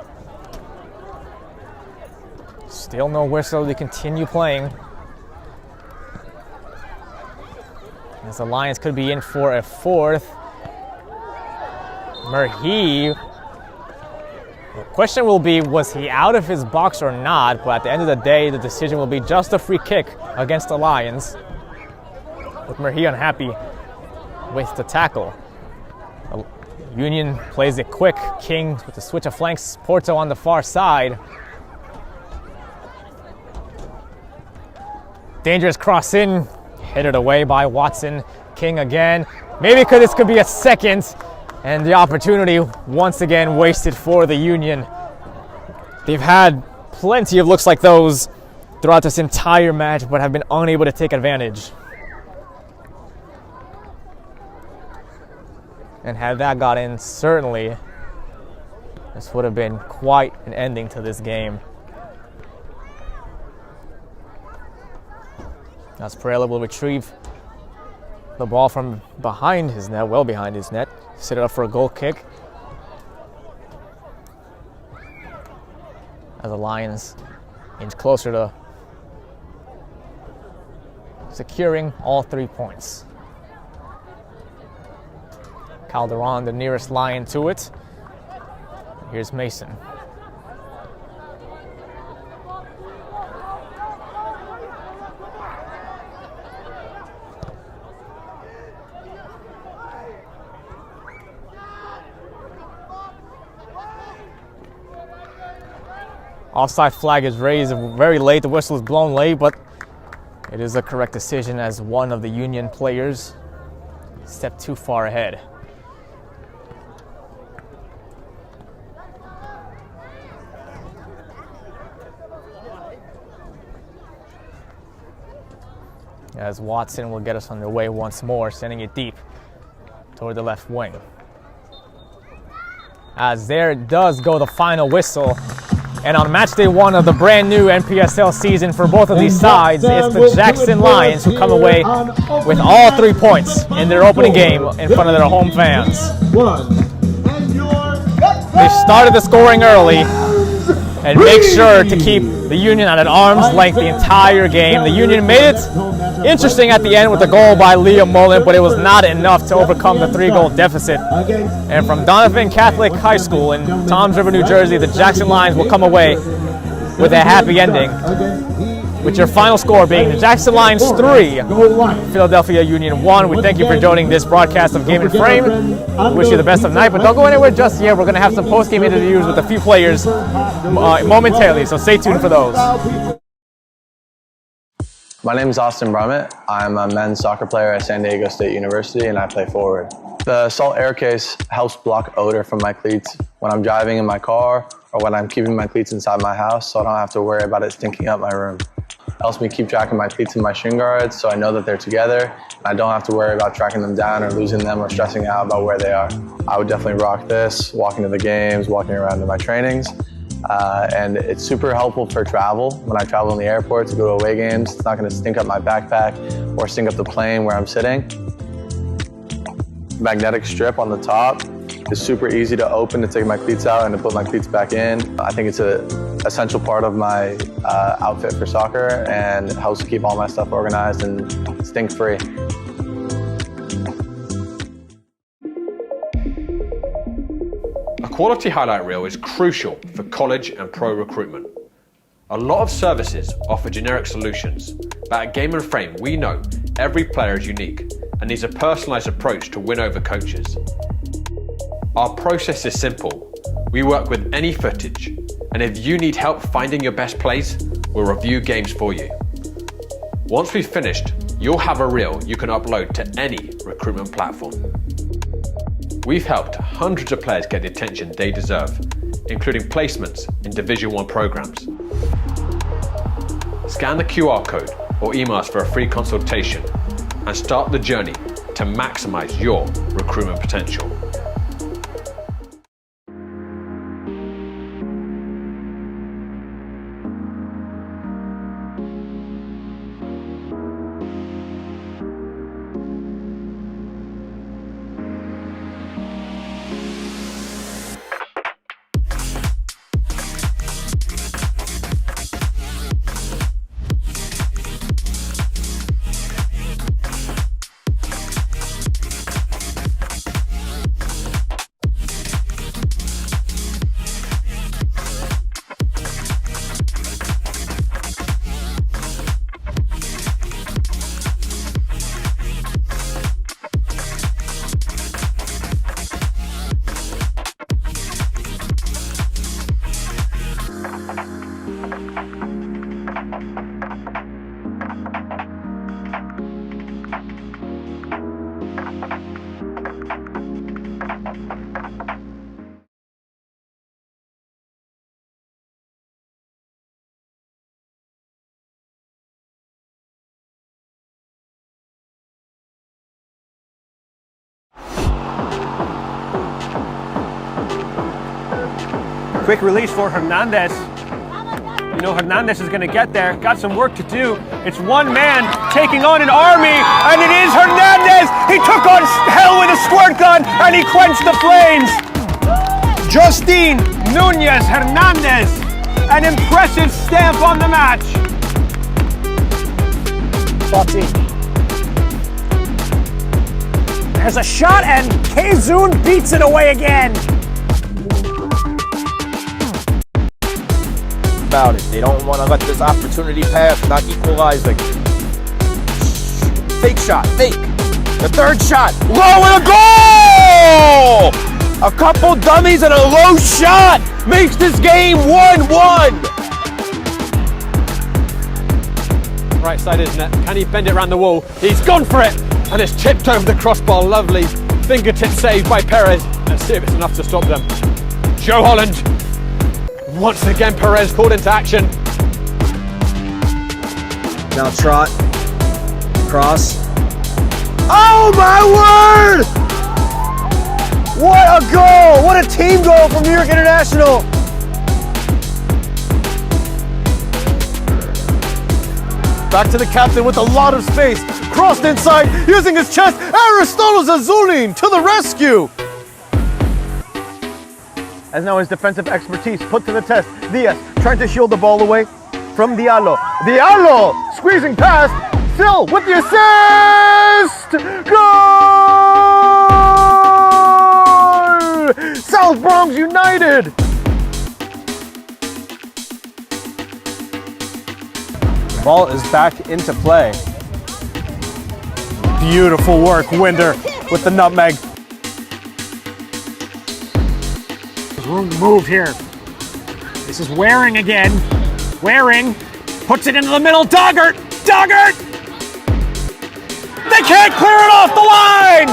Speaker 2: Still no whistle. They continue playing. As the Lions could be in for a fourth. Merhi. The question will be, was he out of his box or not? But at the end of the day, the decision will be just a free kick against the Lions. With Merhi unhappy with the tackle. Union plays it quick. King with the switch of flanks. Porto on the far side. Dangerous cross in. Headed away by Watson. King again. Maybe this could be a second. And the opportunity once again wasted for the Union. They've had plenty of looks like those throughout this entire match, but have been unable to take advantage. And had that got in, certainly this would have been quite an ending to this game. As Perella will retrieve the ball from behind his net, well behind his net, set it up for a goal kick. As the Lions inch closer to securing all 3 points. Calderon, the nearest Lion to it. Here's Mason. Offside flag is raised very late. The whistle is blown late, but it is a correct decision as one of the Union players stepped too far ahead. As Watson will get us underway once more, sending it deep toward the left wing. As there does go the final whistle. And on match day 1 of the brand new NPSL season for both of these sides, it's the Jackson Lions who come away with all 3 points in their opening game in front of their home fans. They started the scoring early and make sure to keep the Union at an arm's length the entire game. The Union made it interesting at the end with a goal by Liam Mullen, but it was not enough to overcome the 3-goal deficit. And from Donovan Catholic High School in Toms River, New Jersey, the Jackson Lions will come away with a happy ending, with your final score being the Jackson Lions 3, Philadelphia Union 1. We thank you for joining this broadcast of Game and Frame. We wish you the best of night, but don't go anywhere just yet. We're going to have some post-game interviews with a few players momentarily, so stay tuned for those.
Speaker 5: My name is Austin Brummett. I'm a men's soccer player at San Diego State University, and I play forward. The Salt Air Case helps block odor from my cleats when I'm driving in my car or when I'm keeping my cleats inside my house, so I don't have to worry about it stinking up my room. It helps me keep track of my cleats and my shin guards so I know that they're together, and I don't have to worry about tracking them down or losing them or stressing out about where they are. I would definitely rock this, walking to the games, walking around to my trainings. And it's super helpful for travel. When I travel in the airport to go to away games, it's not going to stink up my backpack or stink up the plane where I'm sitting. Magnetic strip on the top is super easy to open to take my cleats out and to put my cleats back in. I think it's an essential part of my outfit for soccer, and it helps keep all my stuff organized and stink-free.
Speaker 6: A quality highlight reel is crucial for college and pro recruitment. A lot of services offer generic solutions, But at Game & Frame, we know every player is unique and needs a personalised approach to win over coaches. Our process is simple. We work with any footage, and if you need help finding your best plays, we'll review games for you. Once we've finished, you'll have a reel you can upload to any recruitment platform. We've helped hundreds of players get the attention they deserve, including placements in Division 1 programs. Scan the QR code or email us for a free consultation and start the journey to maximize your recruitment potential.
Speaker 3: Quick release for Hernandez. You know Hernandez is going to get there. Got some work to do. It's one man taking on an army, and it is Hernandez. He took on hell with a squirt gun, and he quenched the flames. Justine Nunez Hernandez, an impressive stamp on the match.
Speaker 9: There's a shot, and Keystone beats it away again.
Speaker 11: About it. They don't want to let this opportunity pass, not equalizing. Fake shot, fake. The third shot, low and a goal! A couple dummies and a low shot makes this game 1-1.
Speaker 3: Right side is net. Can he bend it around the wall? He's gone for it, and it's tipped over the crossbar. Lovely fingertip save by Perez. Let's see if it's enough to stop them. Joe Holland. Once again, Perez called into action.
Speaker 8: Now trot, cross. Oh my word! What a goal! What a team goal from New York International!
Speaker 7: Back to the captain with a lot of space. Crossed inside, using his chest. Aristotle Zazulin to the rescue! As now his defensive expertise put to the test. Diaz trying to shield the ball away from Diallo. Diallo squeezing past. Still with the assist! Goal! South Bronx United!
Speaker 2: The ball is back into play.
Speaker 3: Beautiful work, Winder with the nutmeg.
Speaker 9: Room to move here. This is Waring again. Waring puts it into the middle. Doggart! Doggart! They can't clear it off the line!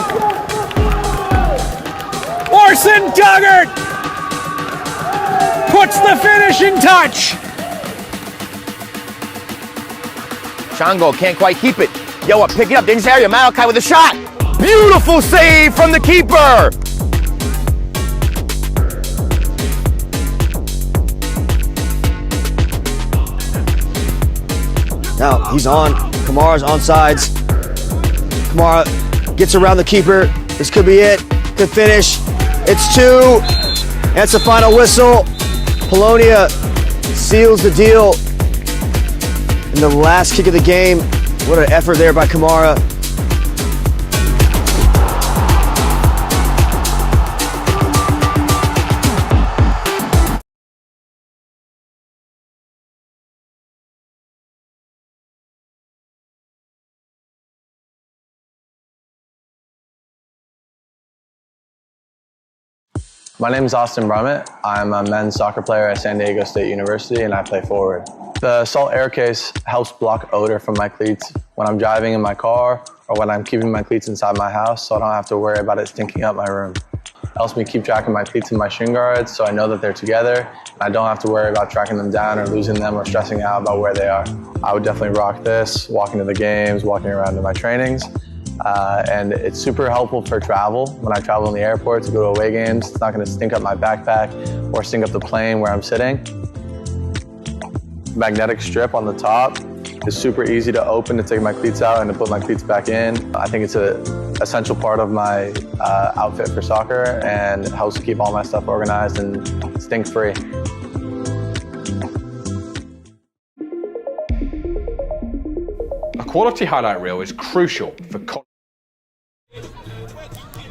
Speaker 9: Orson Doggart puts the finishing touch.
Speaker 11: Shango can't quite keep it. Yo, pick it up. Dangerous area. Malachi with a shot. Beautiful save from the keeper.
Speaker 8: Now he's on. Kamara's on sides. Kamara gets around the keeper. This could be it. Could finish. It's 2. That's the final whistle. Polonia seals the deal. In the last kick of the game. What an effort there by Kamara.
Speaker 5: My name is Austin Brummett. I'm a men's soccer player at San Diego State University and I play forward. The Salt Air Case helps block odor from my cleats when I'm driving in my car or when I'm keeping my cleats inside my house so I don't have to worry about it stinking up my room. It helps me keep track of my cleats and my shin guards so I know that they're together and I don't have to worry about tracking them down or losing them or stressing out about where they are. I would definitely rock this, walking to the games, walking around to my trainings. And it's super helpful for travel. When I travel in the airport to go to away games, it's not going to stink up my backpack or stink up the plane where I'm sitting. Magnetic strip on the top is super easy to open to take my cleats out and to put my cleats back in. I think it's an essential part of my outfit for soccer and it helps keep all my stuff organized and stink-free.
Speaker 6: A quality highlight reel is crucial for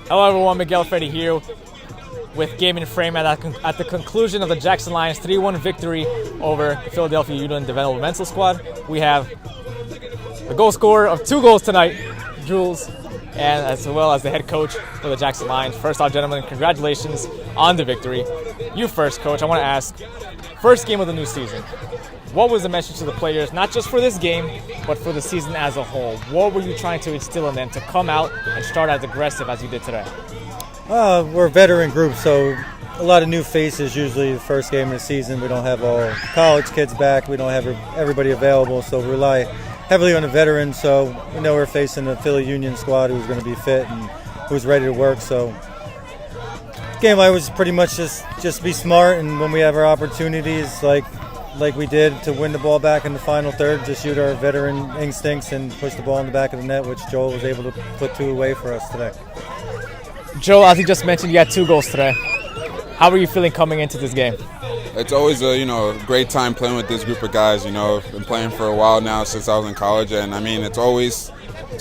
Speaker 2: Hello everyone, Miguel Freddy here with Game and Frame at the conclusion of the Jackson Lions 3-1 victory over the Philadelphia Union Developmental Squad. We have the goal scorer of 2 goals tonight, Jules, and as well as the head coach for the Jackson Lions. First off, gentlemen, congratulations on the victory. You first, coach. I want to ask, first game of the new season. What was the message to the players, not just for this game, but for the season as a whole? What were you trying to instill in them to come out and start as aggressive as you did today?
Speaker 12: We're a veteran group, so a lot of new faces usually the first game of the season. We don't have all college kids back. We don't have everybody available, so we rely heavily on the veterans. So we know we're facing the Philly Union squad who's going to be fit and who's ready to work. So game I was pretty much just be smart, and when we have our opportunities like we did to win the ball back in the final third, just shoot our veteran instincts and push the ball in the back of the net, which Joel was able to put 2 away for us today.
Speaker 2: Joel, as you just mentioned, you had 2 goals today. How are you feeling coming into this game?
Speaker 13: It's always a great time playing with this group of guys. I've been playing for a while now since I was in college, and I mean it's always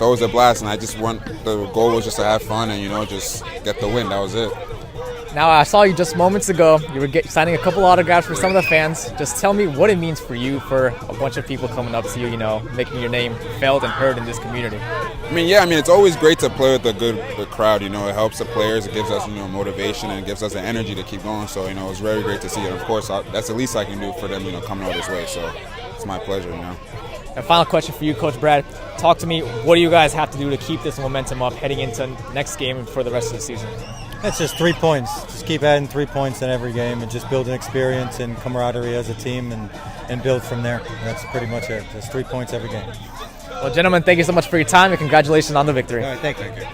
Speaker 13: a blast. And the goal was just to have fun and just get the win. That was it.
Speaker 2: Now, I saw you just moments ago. You were signing a couple autographs for some of the fans. Just tell me what it means for you, for a bunch of people coming up to you, making your name felt and heard in this community.
Speaker 13: It's always great to play with a good crowd. It helps the players. It gives us, motivation, and it gives us the energy to keep going. So, it's very great to see it. And, of course, that's the least I can do for them, coming all this way. So, it's my pleasure,
Speaker 2: And final question for you, Coach Brad. Talk to me. What do you guys have to do to keep this momentum up heading into next game and for the rest of the season?
Speaker 12: It's just 3 points. Just keep adding 3 points in every game and just build an experience and camaraderie as a team and build from there. That's pretty much it. Just 3 points every game.
Speaker 2: Well, gentlemen, thank you so much for your time and congratulations on the victory.
Speaker 12: All right, thank you.